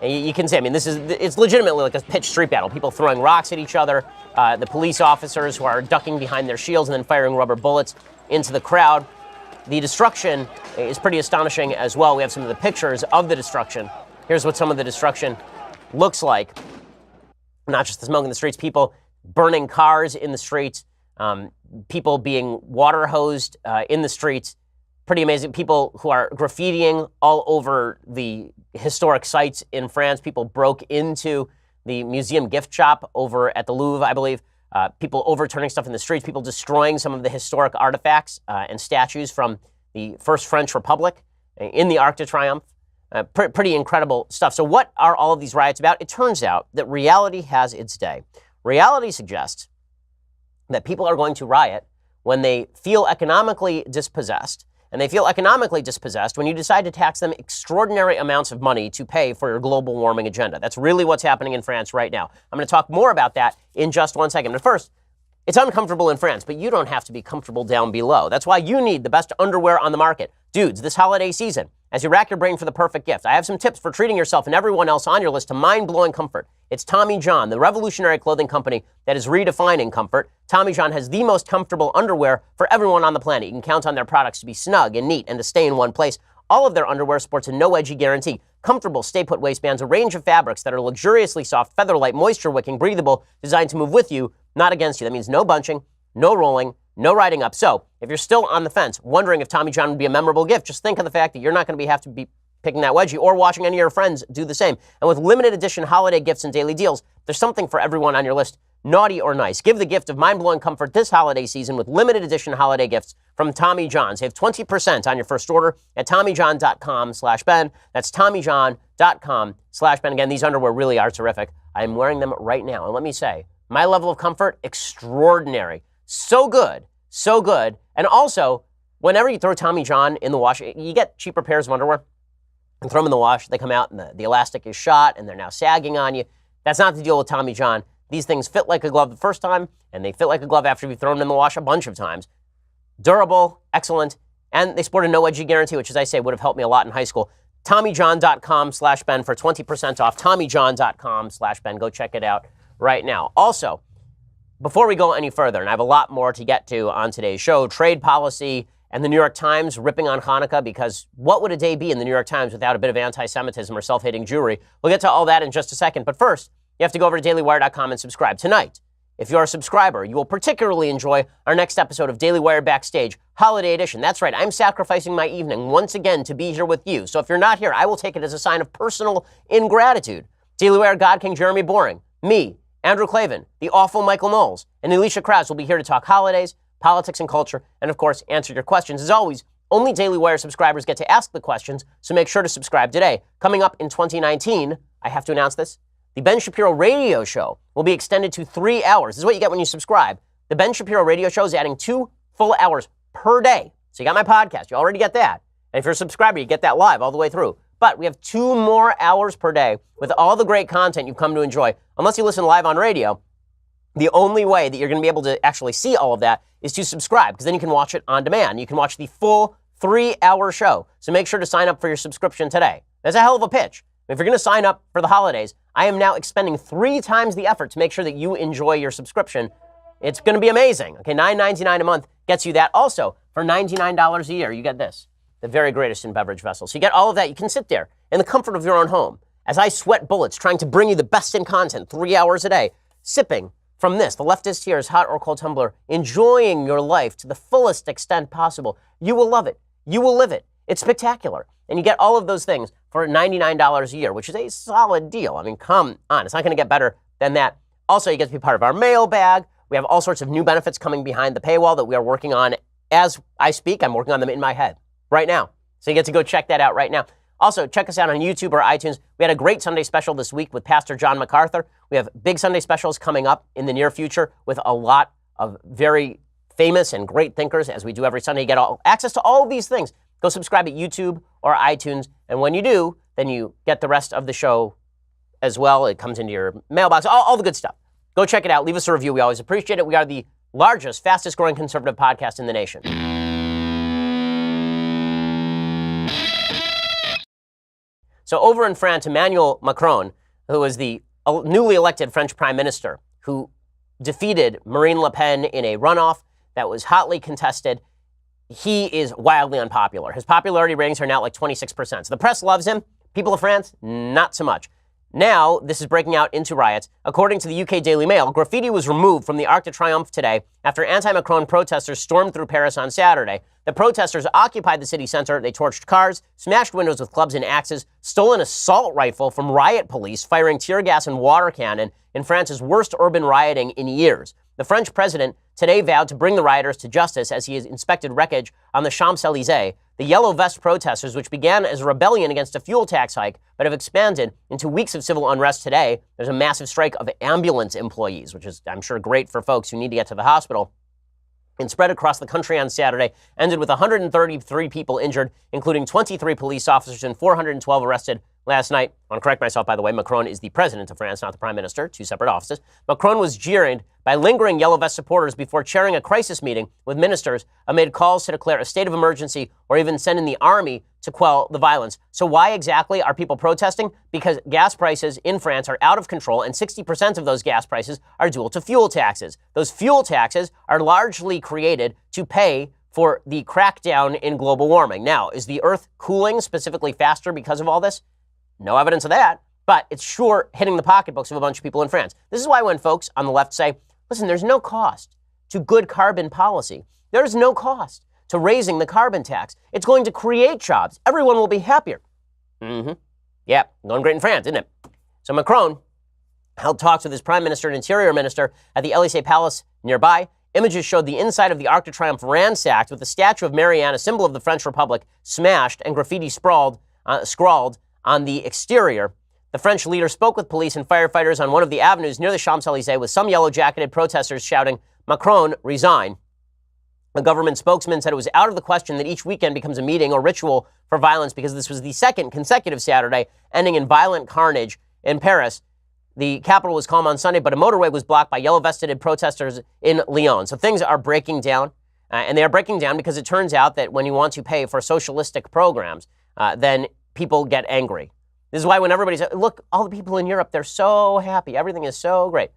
And you can say, it's legitimately like a pitched street battle. People throwing rocks at each other, the police officers who are ducking behind their shields and then firing rubber bullets into the crowd. The destruction is pretty astonishing as well. We have some of the pictures of the destruction. Here's what some of the destruction looks like. Not just the smoke in the streets, people burning cars in the streets, people being water hosed in the streets. Pretty amazing. People who are graffitiing all over the historic sites in France. People broke into the museum gift shop over at the Louvre, I believe, people overturning stuff in the streets, people destroying some of the historic artifacts and statues from the First French Republic in the Arc de Triomphe. Pretty incredible stuff. So what are all of these riots about? It turns out that reality has its day. Reality suggests that people are going to riot when they feel economically dispossessed. And they feel economically dispossessed when you decide to tax them extraordinary amounts of money to pay for your global warming agenda. That's really what's happening in France right now. I'm going to talk more about that in just 1 second. But first, it's uncomfortable in France, but you don't have to be comfortable down below. That's why you need the best underwear on the market. Dudes, this holiday season, as you rack your brain for the perfect gift, I have some tips for treating yourself and everyone else on your list to mind-blowing comfort. It's Tommy John, the revolutionary clothing company that is redefining comfort. Tommy John has the most comfortable underwear for everyone on the planet. You can count on their products to be snug and neat and to stay in one place. All of their underwear sports a no-edgy guarantee. Comfortable stay-put waistbands, a range of fabrics that are luxuriously soft, feather-light, moisture-wicking, breathable, designed to move with you, not against you. That means no bunching, no rolling, no riding up. So, if you're still on the fence, wondering if Tommy John would be a memorable gift, just think of the fact that you're not going to have to be picking that wedgie or watching any of your friends do the same. And with limited edition holiday gifts and daily deals, there's something for everyone on your list, naughty or nice. Give the gift of mind-blowing comfort this holiday season with limited edition holiday gifts from Tommy John. Save 20% on your first order at TommyJohn.com/Ben. That's TommyJohn.com/Ben. Again, these underwear really are terrific. I'm wearing them right now. And let me say, my level of comfort, extraordinary. So good, so good. And also, whenever you throw Tommy John in the wash, you get cheaper pairs of underwear and throw them in the wash. They come out and the elastic is shot and they're now sagging on you. That's not the deal with Tommy John. These things fit like a glove the first time, and they fit like a glove after you've thrown them in the wash a bunch of times. Durable, excellent, and they sport a no-edgy guarantee, which, as I say, would have helped me a lot in high school. TommyJohn.com/Ben for 20% off. TommyJohn.com/Ben. Go check it out right now. Also, before we go any further, and I have a lot more to get to on today's show, trade policy and the New York Times ripping on Hanukkah, because what would a day be in the New York Times without a bit of anti-Semitism or self-hating Jewry? We'll get to all that in just a second. But first, you have to go over to dailywire.com and subscribe. Tonight, if you're a subscriber, you will particularly enjoy our next episode of Daily Wire Backstage, Holiday Edition. That's right, I'm sacrificing my evening once again to be here with you. So if you're not here, I will take it as a sign of personal ingratitude. Daily Wire God King Jeremy Boring, me, Andrew Klavan, the awful Michael Knowles, and Alicia Krause will be here to talk holidays, politics and culture, and of course, answer your questions. As always, only Daily Wire subscribers get to ask the questions, so make sure to subscribe today. Coming up in 2019, I have to announce this, the Ben Shapiro radio show will be extended to 3 hours. This is what you get when you subscribe. The Ben Shapiro radio show is adding 2 full hours per day. So you got my podcast. You already get that. And if you're a subscriber, you get that live all the way through. But we have 2 more hours per day with all the great content you've come to enjoy. Unless you listen live on radio, the only way that you're going to be able to actually see all of that is to subscribe, because then you can watch it on demand. You can watch the full 3-hour show. So make sure to sign up for your subscription today. That's a hell of a pitch. If you're going to sign up for the holidays, I am now expending 3 times the effort to make sure that you enjoy your subscription. It's going to be amazing. Okay, $9.99 a month gets you that. Also, for $99 a year, you get this, the very greatest in beverage vessels. So you get all of that. You can sit there in the comfort of your own home as I sweat bullets trying to bring you the best in content 3 hours a day, sipping from this, the Leftist Tears hot or cold tumbler, enjoying your life to the fullest extent possible. You will love it. You will live it. It's spectacular. And you get all of those things for $99 a year, which is a solid deal. I mean, come on. It's not going to get better than that. Also, you get to be part of our mailbag. We have all sorts of new benefits coming behind the paywall that we are working on as I speak. I'm working on them in my head right now. So you get to go check that out right now. Also, check us out on YouTube or iTunes. We had a great Sunday special this week with Pastor John MacArthur. We have big Sunday specials coming up in the near future with a lot of very famous and great thinkers, as we do every Sunday. You get access to all of these things. Go subscribe at YouTube or iTunes. And when you do, then you get the rest of the show as well. It comes into your mailbox, all the good stuff. Go check it out. Leave us a review. We always appreciate it. We are the largest, fastest growing conservative podcast in the nation. So over in France, Emmanuel Macron, who is the newly elected French prime minister, who defeated Marine Le Pen in a runoff that was hotly contested, he is wildly unpopular. His popularity ratings are now like 26%. So the press loves him. People of France, not so much. Now, this is breaking out into riots. According to the UK Daily Mail, graffiti was removed from the Arc de Triomphe today after anti-Macron protesters stormed through Paris on Saturday. The protesters occupied the city center. They torched cars, smashed windows with clubs and axes, stole an assault rifle from riot police, firing tear gas and water cannon in France's worst urban rioting in years. The French president today vowed to bring the rioters to justice as he has inspected wreckage on the Champs-Élysées. The Yellow Vest protesters, which began as a rebellion against a fuel tax hike, but have expanded into weeks of civil unrest today. There's a massive strike of ambulance employees, which is, I'm sure, great for folks who need to get to the hospital. And spread across the country on Saturday, ended with 133 people injured, including 23 police officers and 412 arrested last night. I want to correct myself, by the way. Macron is the president of France, not the prime minister, two separate offices. Macron was jeered by lingering Yellow Vest supporters before chairing a crisis meeting with ministers amid calls to declare a state of emergency or even send in the army to quell the violence. So why exactly are people protesting? Because gas prices in France are out of control, and 60% of those gas prices are due to fuel taxes. Those fuel taxes are largely created to pay for the crackdown in global warming. Now, is the Earth cooling specifically faster because of all this? No evidence of that, but it's sure hitting the pocketbooks of a bunch of people in France. This is why when folks on the left say, listen, there's no cost to good carbon policy. There's no cost to raising the carbon tax. It's going to create jobs. Everyone will be happier. Yeah, going great in France, isn't it? So Macron held talks with his prime minister and interior minister at the Élysée Palace nearby. Images showed the inside of the Arc de Triomphe ransacked with the statue of Marianne, a symbol of the French Republic, smashed and graffiti scrawled on the exterior. The French leader spoke with police and firefighters on one of the avenues near the Champs-Élysées, with some yellow-jacketed protesters shouting, "Macron, resign." A government spokesman said it was out of the question that each weekend becomes a meeting or ritual for violence, because this was the second consecutive Saturday ending in violent carnage in Paris. The capital was calm on Sunday, but a motorway was blocked by yellow-vested protesters in Lyon. So things are breaking down, and they are breaking down because it turns out that when you want to pay for socialistic programs, then people get angry. This is why when everybody's, look, all the people in Europe, they're so happy. Everything is so great.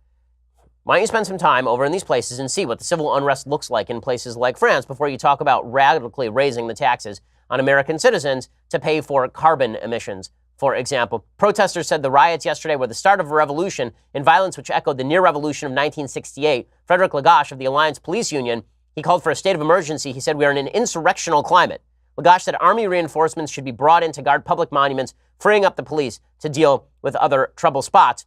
Why don't you spend some time over in these places and see what the civil unrest looks like in places like France before you talk about radically raising the taxes on American citizens to pay for carbon emissions, for example. Protesters said the riots yesterday were the start of a revolution in violence which echoed the near revolution of 1968. Frederic Lagache of the Alliance Police Union, he called for a state of emergency. He said, we are in an insurrectional climate. Lagache said army reinforcements should be brought in to guard public monuments, freeing up the police to deal with other trouble spots.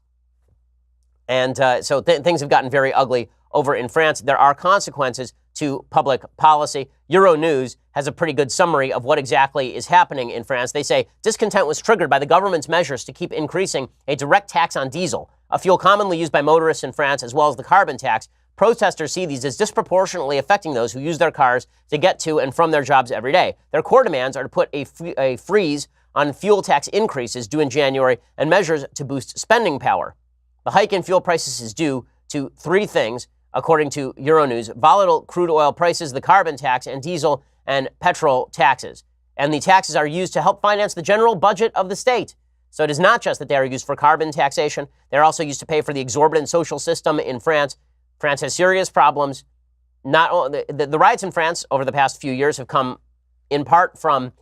And so things have gotten very ugly over in France. There are consequences to public policy. Euronews has a pretty good summary of what exactly is happening in France. They say discontent was triggered by the government's measures to keep increasing a direct tax on diesel, a fuel commonly used by motorists in France, as well as the carbon tax. Protesters see these as disproportionately affecting those who use their cars to get to and from their jobs every day. Their core demands are to put a freeze on fuel tax increases due in January and measures to boost spending power. The hike in fuel prices is due to three things, according to Euronews: volatile crude oil prices, the carbon tax, and diesel and petrol taxes. And the taxes are used to help finance the general budget of the state. So it is not just that they are used for carbon taxation. They're also used to pay for the exorbitant social system in France. France has serious problems. The riots in France over the past few years have come in part from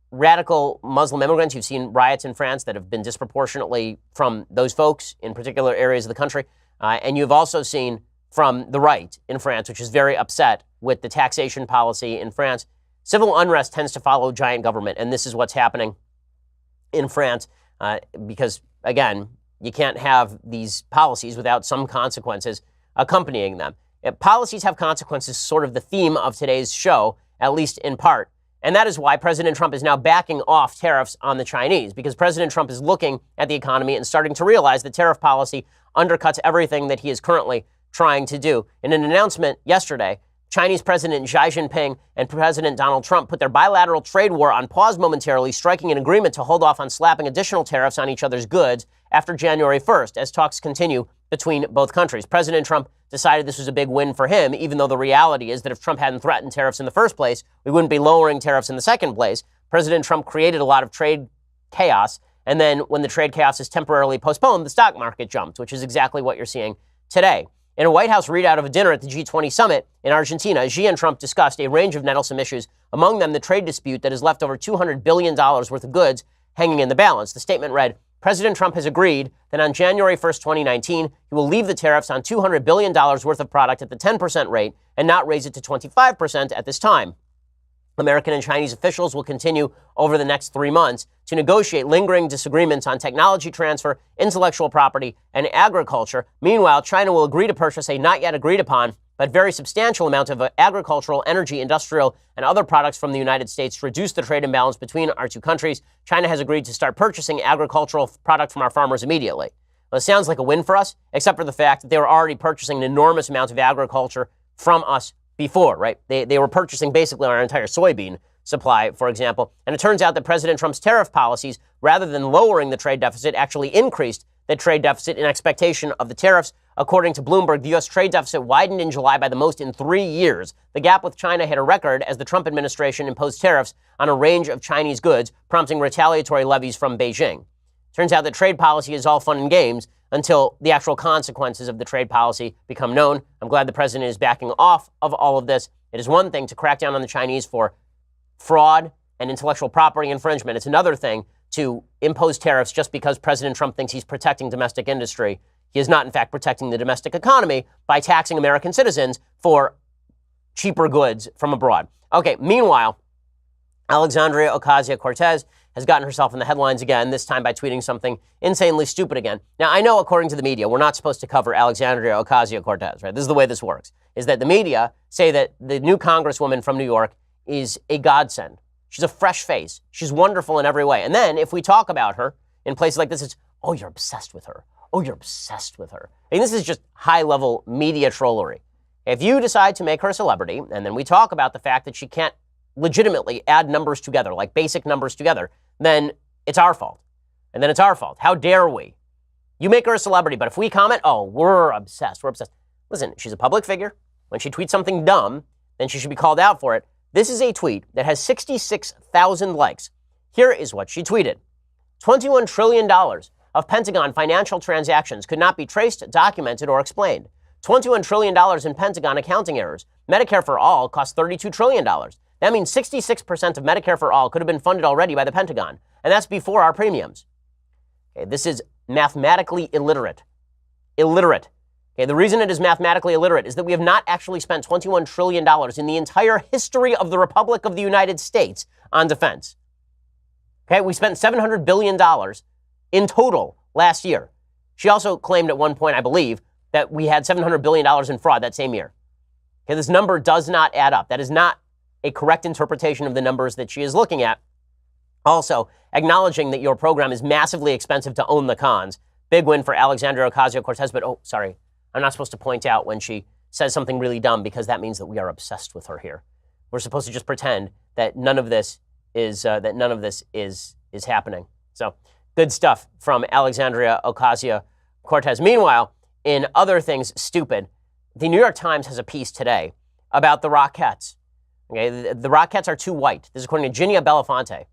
radical Muslim immigrants. You've seen riots in France that have been disproportionately from those folks in particular areas of the country. And you've also seen from the right in France, which is very upset with the taxation policy in France. Civil unrest tends to follow giant government, and this is what's happening in France because, again, you can't have these policies without some consequences accompanying them. Policies have consequences, sort of the theme of today's show, at least in part. And that is why President Trump is now backing off tariffs on the Chinese, because President Trump is looking at the economy and starting to realize that tariff policy undercuts everything that he is currently trying to do. In an announcement yesterday, Chinese President Xi Jinping and President Donald Trump put their bilateral trade war on pause momentarily, striking an agreement to hold off on slapping additional tariffs on each other's goods after January 1st, as talks continue between both countries. President Trump decided this was a big win for him, even though the reality is that if Trump hadn't threatened tariffs in the first place, we wouldn't be lowering tariffs in the second place. President Trump created a lot of trade chaos, and then when the trade chaos is temporarily postponed, the stock market jumped, which is exactly what you're seeing today. In a White House readout of a dinner at the G20 summit in Argentina, Xi and Trump discussed a range of nettlesome issues, among them the trade dispute that has left over $200 billion worth of goods hanging in the balance. The statement read, President Trump has agreed that on January 1st, 2019, he will leave the tariffs on $200 billion worth of product at the 10% rate and not raise it to 25% at this time. American and Chinese officials will continue over the next 3 months to negotiate lingering disagreements on technology transfer, intellectual property, and agriculture. Meanwhile, China will agree to purchase a not yet agreed upon but very substantial amount of agricultural, energy, industrial, and other products from the United States to reduce the trade imbalance between our two countries. China has agreed to start purchasing agricultural product from our farmers immediately. Well, it sounds like a win for us, except for the fact that they were already purchasing an enormous amount of agriculture from us before, right? They were purchasing basically our entire soybean supply, for example. And it turns out that President Trump's tariff policies, rather than lowering the trade deficit, actually increased the trade deficit in expectation of the tariffs. According to Bloomberg, the U.S. trade deficit widened in July by the most in 3 years. The gap with China hit a record as the Trump administration imposed tariffs on a range of Chinese goods, prompting retaliatory levies from Beijing. Turns out that trade policy is all fun and games until the actual consequences of the trade policy become known. I'm glad the president is backing off of all of this. It is one thing to crack down on the Chinese for fraud and intellectual property infringement. It's another thing to impose tariffs just because President Trump thinks he's protecting domestic industry. He is not, in fact, protecting the domestic economy by taxing American citizens for cheaper goods from abroad. Okay, meanwhile, Alexandria Ocasio-Cortez has gotten herself in the headlines again, this time by tweeting something insanely stupid again. Now, I know, according to the media, we're not supposed to cover Alexandria Ocasio-Cortez, right? This is the way this works, is that the media say that the new congresswoman from New York is a godsend. She's a fresh face. She's wonderful in every way. And then if we talk about her in places like this, it's, oh, you're obsessed with her. Oh, you're obsessed with her. And this is just high-level media trollery. If you decide to make her a celebrity, and then we talk about the fact that she can't legitimately add numbers together, like basic numbers together, then it's our fault. And then it's our fault. How dare we? You make her a celebrity, but if we comment, oh, we're obsessed. We're obsessed. Listen, she's a public figure. When she tweets something dumb, then she should be called out for it. This is a tweet that has 66,000 likes. Here is what she tweeted. $21 trillion of Pentagon financial transactions could not be traced, documented, or explained. $21 trillion in Pentagon accounting errors. Medicare for All cost $32 trillion. That means 66% of Medicare for All could have been funded already by the Pentagon. And that's before our premiums. Okay, this is mathematically illiterate. Illiterate. Okay, the reason it is mathematically illiterate is that we have not actually spent $21 trillion in the entire history of the Republic of the United States on defense. Okay, we spent $700 billion in total last year. She also claimed at one point, I believe, that we had $700 billion in fraud that same year. Okay, this number does not add up. That is not a correct interpretation of the numbers that she is looking at. Also, acknowledging that your program is massively expensive to own the cons. Big win for Alexandria Ocasio-Cortez, but oh, sorry. I'm not supposed to point out when she says something really dumb because that means that we are obsessed with her here. We're supposed to just pretend that none of this is happening. So, good stuff from Alexandria Ocasio-Cortez. Meanwhile, in other things stupid, the New York Times has a piece today about the Rockettes. Okay, the Rockettes are too white. This is according to Ginia Belafonte.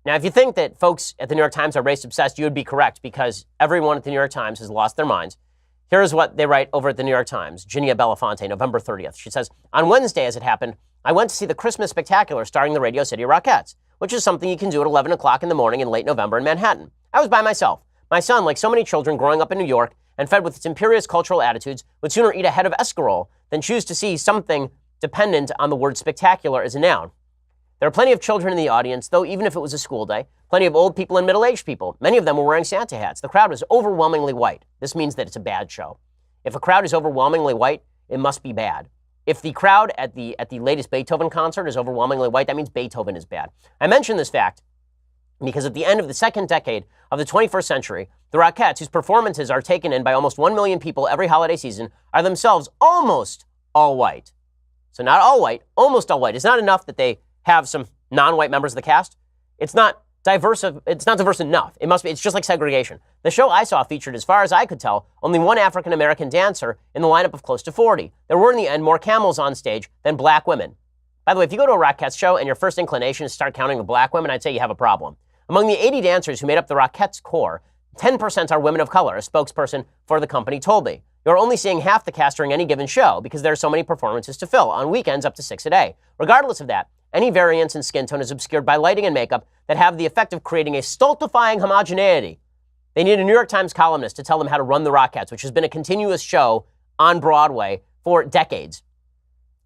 Now, if you think that folks at the New York Times are race-obsessed, you would be correct because everyone at the New York Times has lost their minds. Here's what they write over at the New York Times. Ginia Belafonte, November 30th. She says, on Wednesday, as it happened, I went to see the Christmas Spectacular starring the Radio City Rockettes, which is something you can do at 11 o'clock in the morning in late November in Manhattan. I was by myself. My son, like so many children growing up in New York and fed with its imperious cultural attitudes, would sooner eat a head of escarole than choose to see something dependent on the word spectacular as a noun. There are plenty of children in the audience, though, even if it was a school day. Plenty of old people and middle-aged people. Many of them were wearing Santa hats. The crowd was overwhelmingly white. This means that it's a bad show. If a crowd is overwhelmingly white, it must be bad. If the crowd at the latest Beethoven concert is overwhelmingly white, that means Beethoven is bad. I mention this fact because at the end of the second decade of the 21st century, the Rockettes, whose performances are taken in by almost 1 million people every holiday season, are themselves almost all white. So not all white, almost all white. It's not enough that they have some non-white members of the cast. It's not diverse enough. It's just like segregation. The show I saw featured, as far as I could tell, only one African-American dancer in the lineup of close to 40. There were in the end more camels on stage than black women. By the way, if you go to a Rockettes show and your first inclination is to start counting the black women, I'd say you have a problem. Among the 80 dancers who made up the Rockettes core, 10% are women of color, a spokesperson for the company told me. You're only seeing half the cast during any given show because there are so many performances to fill, on weekends up to 6 a day. Regardless of that, any variance in skin tone is obscured by lighting and makeup that have the effect of creating a stultifying homogeneity. They need a New York Times columnist to tell them how to run the Rockettes, which has been a continuous show on Broadway for decades.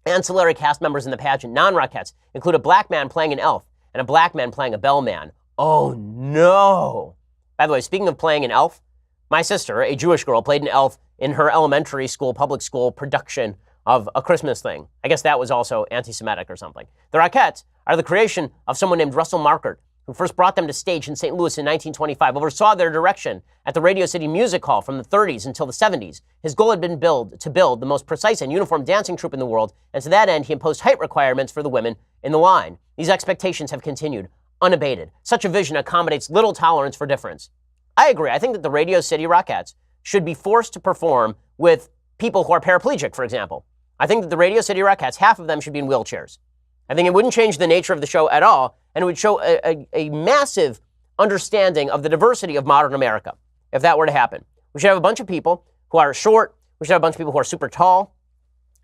Ancillary cast members in the pageant, non-Rockettes, include a black man playing an elf and a black man playing a bellman. Oh, no. By the way, speaking of playing an elf, my sister, a Jewish girl, played an elf in her elementary school, public school production of A Christmas Thing. I guess that was also anti-Semitic or something. The Rockettes are the creation of someone named Russell Markert, who first brought them to stage in St. Louis in 1925, oversaw their direction at the Radio City Music Hall from the 30s until the 70s. His goal had been to build the most precise and uniform dancing troupe in the world, and to that end, he imposed height requirements for the women in the line. These expectations have continued, unabated. Such a vision accommodates little tolerance for difference. I agree. I think that the Radio City Rockettes should be forced to perform with people who are paraplegic, for example. I think that the Radio City Rockettes, half of them should be in wheelchairs. I think it wouldn't change the nature of the show at all, and it would show a massive understanding of the diversity of modern America, if that were to happen. We should have a bunch of people who are short. We should have a bunch of people who are super tall.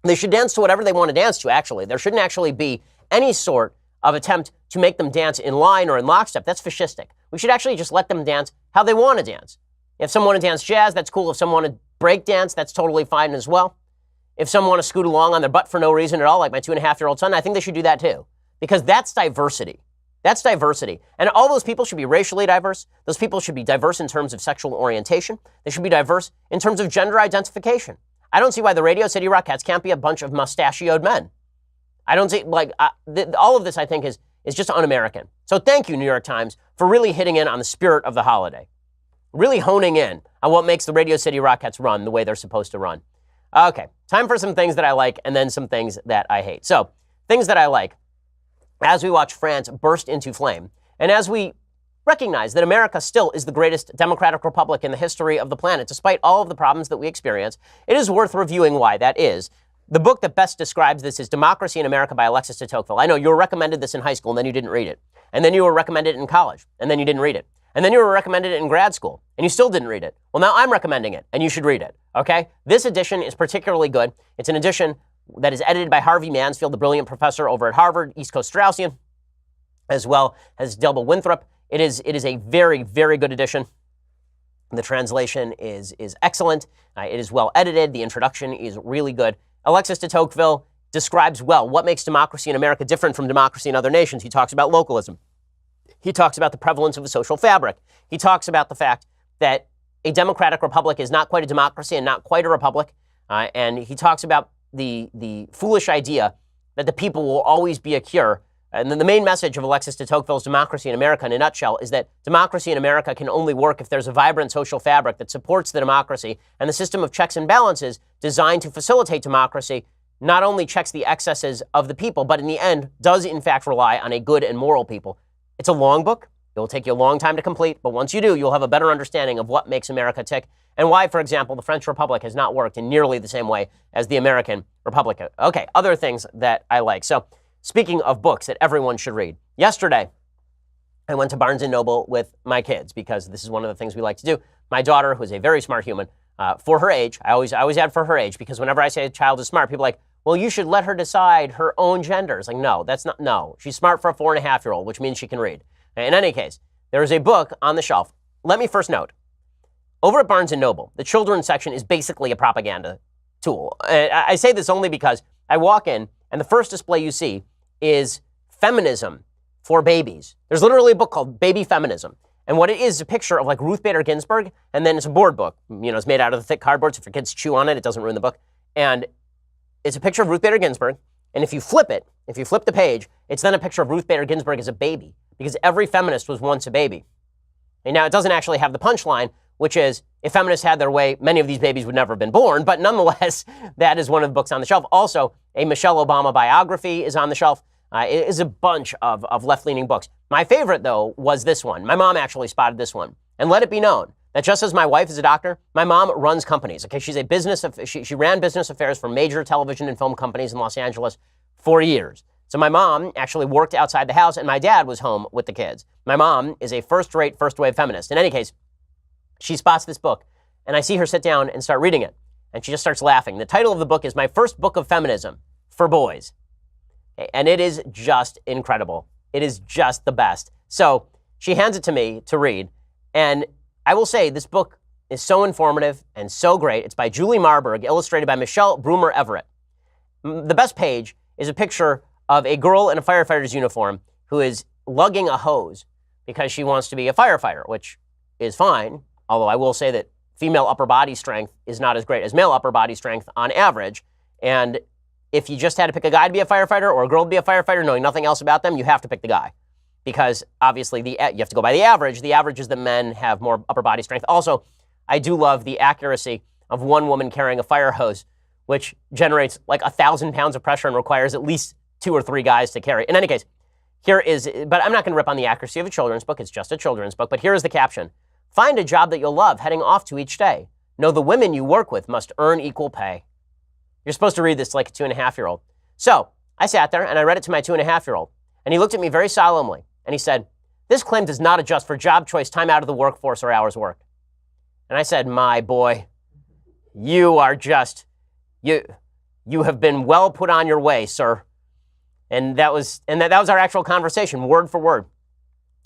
They should dance to whatever they want to dance to, actually. There shouldn't actually be any sort of attempt to make them dance in line or in lockstep. That's fascistic. We should actually just let them dance how they want to dance. If someone want to dance jazz, that's cool. If someone want to break dance, that's totally fine as well. If someone want to scoot along on their butt for no reason at all, like my 2.5-year-old son, I think they should do that too. Because that's diversity. That's diversity. And all those people should be racially diverse. Those people should be diverse in terms of sexual orientation. They should be diverse in terms of gender identification. I don't see why the Radio City Rockettes can't be a bunch of mustachioed men. I don't see, all of this, I think, is just un-American. So thank you, New York Times, for really hitting in on the spirit of the holiday. Really honing in on what makes the Radio City Rockettes run the way they're supposed to run. Okay, time for some things that I like and then some things that I hate. So, things that I like, as we watch France burst into flame, and as we recognize that America still is the greatest democratic republic in the history of the planet, despite all of the problems that we experience, it is worth reviewing why that is. The book that best describes this is Democracy in America by Alexis de Tocqueville. I know you were recommended this in high school and then you didn't read it. And then you were recommended it in college and then you didn't read it. And then you were recommended it in grad school and you still didn't read it. Well, now I'm recommending it and you should read it, okay? This edition is particularly good. It's an edition that is edited by Harvey Mansfield, the brilliant professor over at Harvard, East Coast Straussian, as well as Delba Winthrop. It is a very, very good edition. The translation is excellent. It is well edited. The introduction is really good. Alexis de Tocqueville describes well what makes democracy in America different from democracy in other nations. He talks about localism. He talks about the prevalence of a social fabric. He talks about the fact that a democratic republic is not quite a democracy and not quite a republic. And he talks about the foolish idea that the people will always be a cure. And then the main message of Alexis de Tocqueville's Democracy in America, in a nutshell, is that democracy in America can only work if there's a vibrant social fabric that supports the democracy, and the system of checks and balances designed to facilitate democracy not only checks the excesses of the people, but in the end does in fact rely on a good and moral people. It's a long book. It will take you a long time to complete, but once you do, you'll have a better understanding of what makes America tick and why, for example, the French Republic has not worked in nearly the same way as the American Republic. Okay, other things that I like. So, speaking of books that everyone should read, yesterday I went to Barnes & Noble with my kids because this is one of the things we like to do. My daughter, who is a very smart human, for her age, I always add for her age because whenever I say a child is smart, people are like, well, you should let her decide her own gender. It's like, no. She's smart for a 4.5-year-old, which means she can read. In any case, there is a book on the shelf. Let me first note, over at Barnes & Noble, the children's section is basically a propaganda tool. I say this only because I walk in and the first display you see is feminism for babies. There's literally a book called Baby Feminism. And what it is a picture of like Ruth Bader Ginsburg, and then it's a board book. You know, it's made out of the thick cardboard, so if your kids chew on it, it doesn't ruin the book. And it's a picture of Ruth Bader Ginsburg, and if you flip the page, it's then a picture of Ruth Bader Ginsburg as a baby, because every feminist was once a baby. And now it doesn't actually have the punchline, which is, if feminists had their way, many of these babies would never have been born, but nonetheless, that is one of the books on the shelf. Also, a Michelle Obama biography is on the shelf. It is a bunch of left-leaning books. My favorite, though, was this one. My mom actually spotted this one. And let it be known that just as my wife is a doctor, my mom runs companies. Okay, she's a she ran business affairs for major television and film companies in Los Angeles for years. So my mom actually worked outside the house, and my dad was home with the kids. My mom is a first-rate, first-wave feminist. In any case, she spots this book, and I see her sit down and start reading it, and she just starts laughing. The title of the book is My First Book of Feminism for Boys. And it is just incredible. It is just the best. So she hands it to me to read. And I will say this book is so informative and so great. It's by Julie Marburg, illustrated by Michelle Brumer Everett. The best page is a picture of a girl in a firefighter's uniform who is lugging a hose because she wants to be a firefighter, which is fine. Although I will say that female upper body strength is not as great as male upper body strength on average. And if you just had to pick a guy to be a firefighter or a girl to be a firefighter, knowing nothing else about them, you have to pick the guy. Because obviously you have to go by the average. The average is that men have more upper body strength. Also, I do love the accuracy of one woman carrying a fire hose, which generates like 1,000 pounds of pressure and requires at least 2 or 3 guys to carry. In any case, here is, but I'm not going to rip on the accuracy of a children's book. It's just a children's book. But here is the caption. Find a job that you'll love heading off to each day. Know the women you work with must earn equal pay. You're supposed to read this like a 2.5-year-old. So I sat there and I read it to my 2.5-year-old. And he looked at me very solemnly and he said, this claim does not adjust for job choice, time out of the workforce, or hours worked. And I said, my boy, you are just, you have been well put on your way, sir. And that was our actual conversation, word for word.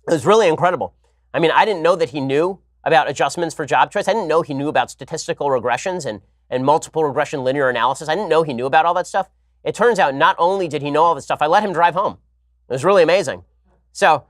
It was really incredible. I mean, I didn't know that he knew about adjustments for job choice. I didn't know he knew about statistical regressions and multiple regression linear analysis. I didn't know he knew about all that stuff. It turns out not only did he know all this stuff, I let him drive home. It was really amazing. So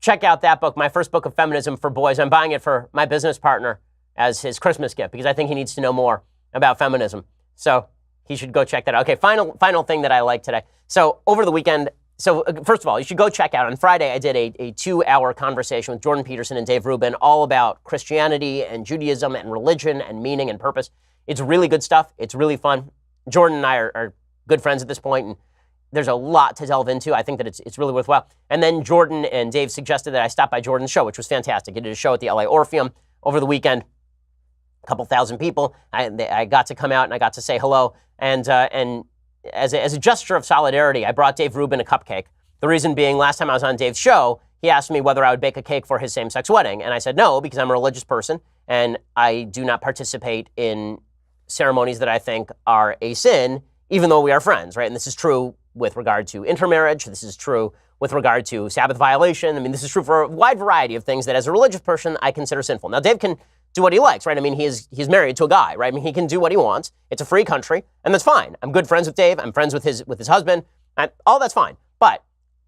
check out that book, my first book of feminism for boys. I'm buying it for my business partner as his Christmas gift because I think he needs to know more about feminism. So he should go check that out. Okay, final thing that I like today. So over the weekend, first of all, you should go check out. On Friday, I did a 2-hour conversation with Jordan Peterson and Dave Rubin all about Christianity and Judaism and religion and meaning and purpose. It's really good stuff. It's really fun. Jordan and I are good friends at this point, and there's a lot to delve into. I think that it's really worthwhile. And then Jordan and Dave suggested that I stop by Jordan's show, which was fantastic. He did a show at the LA Orpheum over the weekend. A couple thousand people. I got to come out and I got to say hello. And as a gesture of solidarity, I brought Dave Rubin a cupcake. The reason being, last time I was on Dave's show, he asked me whether I would bake a cake for his same-sex wedding. And I said no, because I'm a religious person and I do not participate in ceremonies that I think are a sin, even though we are friends, right? And this is true with regard to intermarriage. This is true with regard to Sabbath violation. I mean, this is true for a wide variety of things that as a religious person, I consider sinful. Now, Dave can do what he likes, right? I mean, he's married to a guy, right? I mean, he can do what he wants. It's a free country, and that's fine. I'm good friends with Dave. I'm friends with his husband. All that's fine. But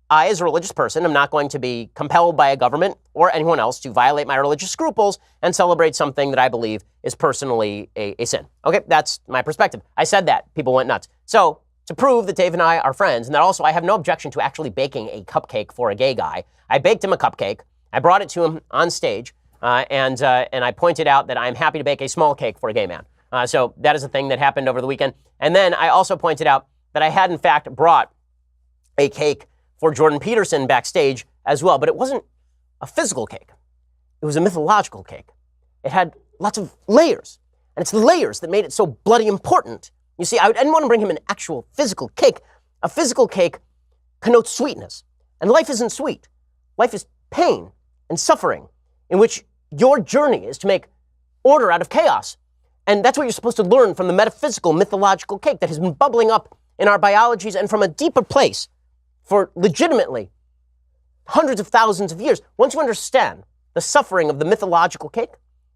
I, as a religious person, am not going to be compelled by a government or anyone else to violate my religious scruples and celebrate something that I believe is personally a sin. Okay, that's my perspective. I said that. People went nuts. So to prove that Dave and I are friends, and that also I have no objection to actually baking a cupcake for a gay guy, I baked him a cupcake. I brought it to him on stage. And I pointed out that I'm happy to bake a small cake for a gay man. So that is a thing that happened over the weekend. And then I also pointed out that I had, in fact, brought a cake for Jordan Peterson backstage as well. But it wasn't a physical cake. It was a mythological cake. It had lots of layers. And it's the layers that made it so bloody important. You see, I didn't want to bring him an actual physical cake. A physical cake connotes sweetness. And life isn't sweet. Life is pain and suffering, in which your journey is to make order out of chaos. And that's what you're supposed to learn from the metaphysical, mythological cake that has been bubbling up in our biologies and from a deeper place for legitimately hundreds of thousands of years. Once you understand the suffering of the mythological cake,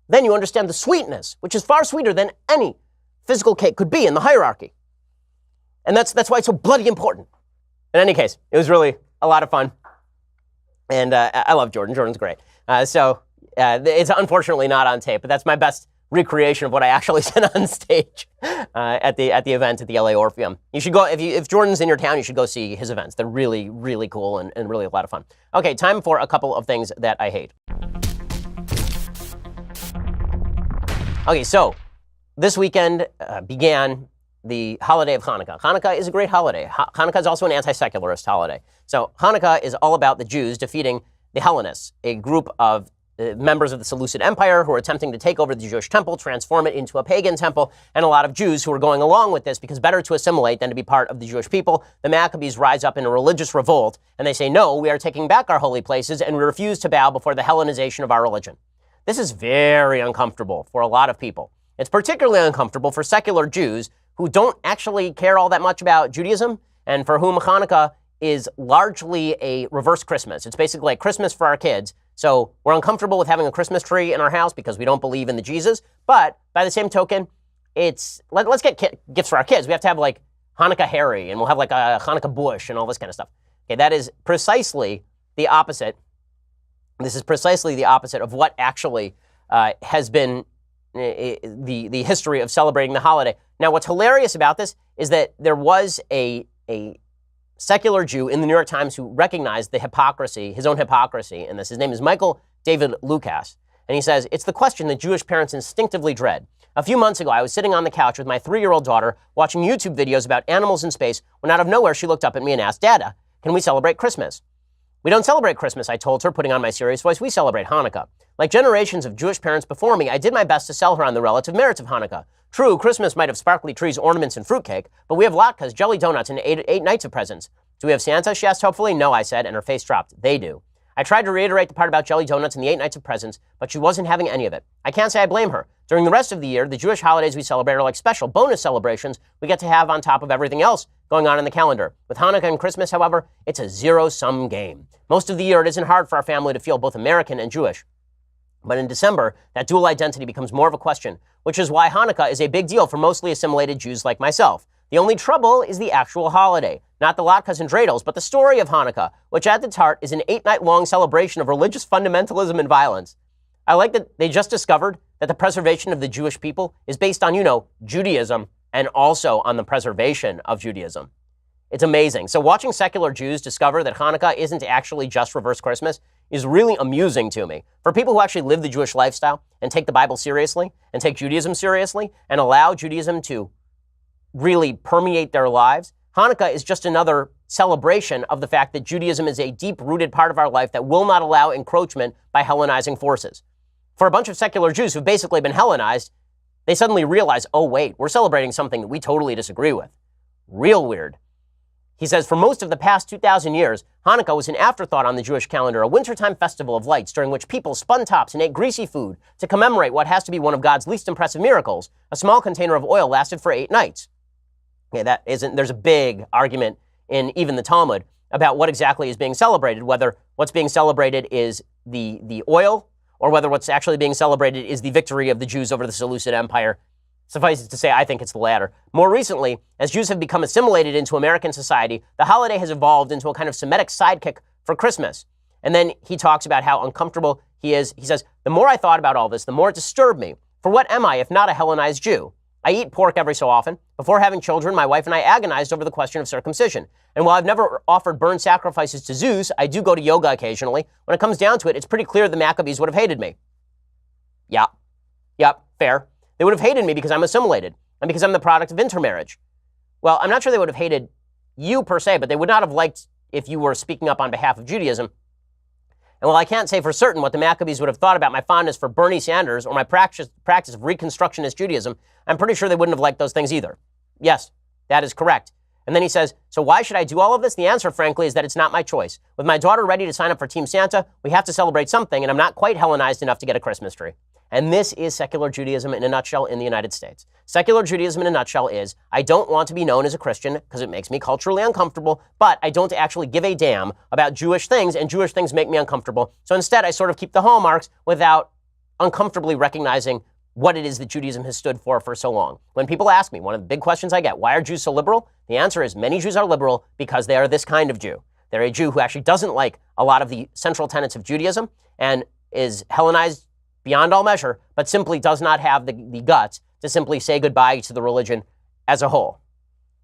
then you understand the sweetness, which is far sweeter than any physical cake could be in the hierarchy. And that's why it's so bloody important. In any case, it was really a lot of fun. And I love Jordan. Jordan's great. So it's unfortunately not on tape, but that's my best recreation of what I actually said on stage at the event at the LA Orpheum. You should go, if Jordan's in your town, you should go see his events. They're really, really cool and really a lot of fun. Okay, time for a couple of things that I hate. Okay, so this weekend began the holiday of Hanukkah. Hanukkah is a great holiday. Hanukkah is also an anti-secularist holiday. So Hanukkah is all about the Jews defeating the Hellenists, a group of members of the Seleucid Empire who are attempting to take over the Jewish temple, transform it into a pagan temple, and a lot of Jews who are going along with this because better to assimilate than to be part of the Jewish people. The Maccabees rise up in a religious revolt, and they say, no, we are taking back our holy places, and we refuse to bow before the Hellenization of our religion. This is very uncomfortable for a lot of people. It's particularly uncomfortable for secular Jews who don't actually care all that much about Judaism, and for whom Hanukkah is largely a reverse Christmas. It's basically like Christmas for our kids. So we're uncomfortable with having a Christmas tree in our house because we don't believe in the Jesus. But by the same token, let's get gifts for our kids. We have to have like Hanukkah Harry, and we'll have like a Hanukkah Bush and all this kind of stuff. Okay, that is precisely the opposite. This is precisely the opposite of what actually has been the history of celebrating the holiday. Now, what's hilarious about this is that there was a secular Jew in the New York Times who recognized the hypocrisy, his own hypocrisy in this. His name is Michael David Lucas. And he says, it's the question that Jewish parents instinctively dread. A few months ago, I was sitting on the couch with my 3-year-old daughter watching YouTube videos about animals in space when out of nowhere she looked up at me and asked, Dada, can we celebrate Christmas? We don't celebrate Christmas, I told her, putting on my serious voice. We celebrate Hanukkah. Like generations of Jewish parents before me, I did my best to sell her on the relative merits of Hanukkah. True, Christmas might have sparkly trees, ornaments, and fruitcake, but we have latkes, jelly donuts, and eight nights of presents. Do we have Santa? She asked hopefully. No, I said, and her face dropped. They do. I tried to reiterate the part about jelly donuts and the 8 nights of presents, but she wasn't having any of it. I can't say I blame her. During the rest of the year, the Jewish holidays we celebrate are like special bonus celebrations we get to have on top of everything else going on in the calendar. With Hanukkah and Christmas, however, it's a zero-sum game. Most of the year, it isn't hard for our family to feel both American and Jewish. But in December, that dual identity becomes more of a question, which is why Hanukkah is a big deal for mostly assimilated Jews like myself. The only trouble is the actual holiday, not the latkes and dreidels, but the story of Hanukkah, which at its heart is an 8-night-long celebration of religious fundamentalism and violence. I like that they just discovered that the preservation of the Jewish people is based on, Judaism and also on the preservation of Judaism. It's amazing. So watching secular Jews discover that Hanukkah isn't actually just reverse Christmas is really amusing to me. For people who actually live the Jewish lifestyle and take the Bible seriously and take Judaism seriously and allow Judaism to really permeate their lives, Hanukkah is just another celebration of the fact that Judaism is a deep-rooted part of our life that will not allow encroachment by Hellenizing forces. For a bunch of secular Jews who've basically been Hellenized, they suddenly realize, oh wait, we're celebrating something that we totally disagree with. Real weird. He says, for most of the past 2,000 years, Hanukkah was an afterthought on the Jewish calendar, a wintertime festival of lights during which people spun tops and ate greasy food to commemorate what has to be one of God's least impressive miracles. A small container of oil lasted for 8 nights. Okay, there's a big argument in even the Talmud about what exactly is being celebrated, whether what's being celebrated is the oil or whether what's actually being celebrated is the victory of the Jews over the Seleucid Empire. Suffice it to say, I think it's the latter. More recently, as Jews have become assimilated into American society, the holiday has evolved into a kind of Semitic sidekick for Christmas. And then he talks about how uncomfortable he is. He says, the more I thought about all this, the more it disturbed me. For what am I if not a Hellenized Jew? I eat pork every so often. Before having children, my wife and I agonized over the question of circumcision. And while I've never offered burnt sacrifices to Zeus, I do go to yoga occasionally. When it comes down to it, it's pretty clear the Maccabees would have hated me. Yep, fair. They would have hated me because I'm assimilated and because I'm the product of intermarriage. Well, I'm not sure they would have hated you per se, but they would not have liked if you were speaking up on behalf of Judaism. And while I can't say for certain what the Maccabees would have thought about my fondness for Bernie Sanders or my practice of Reconstructionist Judaism, I'm pretty sure they wouldn't have liked those things either. Yes, that is correct. And then he says, so why should I do all of this? The answer, frankly, is that it's not my choice. With my daughter ready to sign up for Team Santa, we have to celebrate something, and I'm not quite Hellenized enough to get a Christmas tree. And this is secular Judaism in a nutshell in the United States. Secular Judaism in a nutshell is, I don't want to be known as a Christian because it makes me culturally uncomfortable, but I don't actually give a damn about Jewish things, and Jewish things make me uncomfortable. So instead, I sort of keep the hallmarks without uncomfortably recognizing what it is that Judaism has stood for so long. When people ask me, one of the big questions I get, why are Jews so liberal? The answer is many Jews are liberal because they are this kind of Jew. They're a Jew who actually doesn't like a lot of the central tenets of Judaism and is Hellenized beyond all measure, but simply does not have the guts to simply say goodbye to the religion as a whole.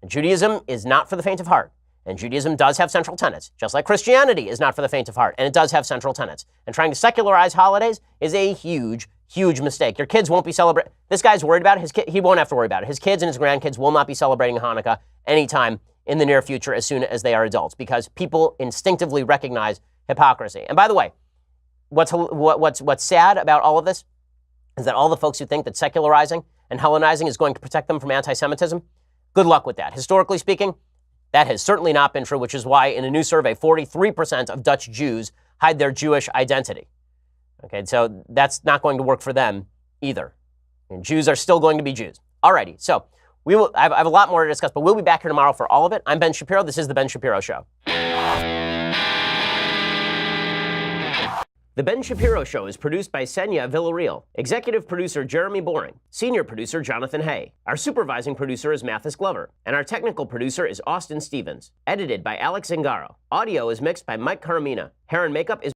And Judaism is not for the faint of heart. And Judaism does have central tenets, just like Christianity is not for the faint of heart, and it does have central tenets. And trying to secularize holidays is a huge, huge mistake. Your kids won't be celebrating. This guy's worried about it. He won't have to worry about it. His kids and his grandkids will not be celebrating Hanukkah anytime in the near future as soon as they are adults, because people instinctively recognize hypocrisy. And by the way, what's sad about all of this is that all the folks who think that secularizing and Hellenizing is going to protect them from anti-Semitism, good luck with that. Historically speaking, that has certainly not been true, which is why in a new survey, 43% of Dutch Jews hide their Jewish identity. Okay, so that's not going to work for them either. And Jews are still going to be Jews. Alrighty, so I have a lot more to discuss, but we'll be back here tomorrow for all of it. I'm Ben Shapiro. This is The Ben Shapiro Show. The Ben Shapiro Show is produced by Senya Villarreal, executive producer Jeremy Boring, senior producer Jonathan Hay. Our supervising producer is Mathis Glover, and our technical producer is Austin Stevens. Edited by Alex Zingaro. Audio is mixed by Mike Caramina. Hair and makeup is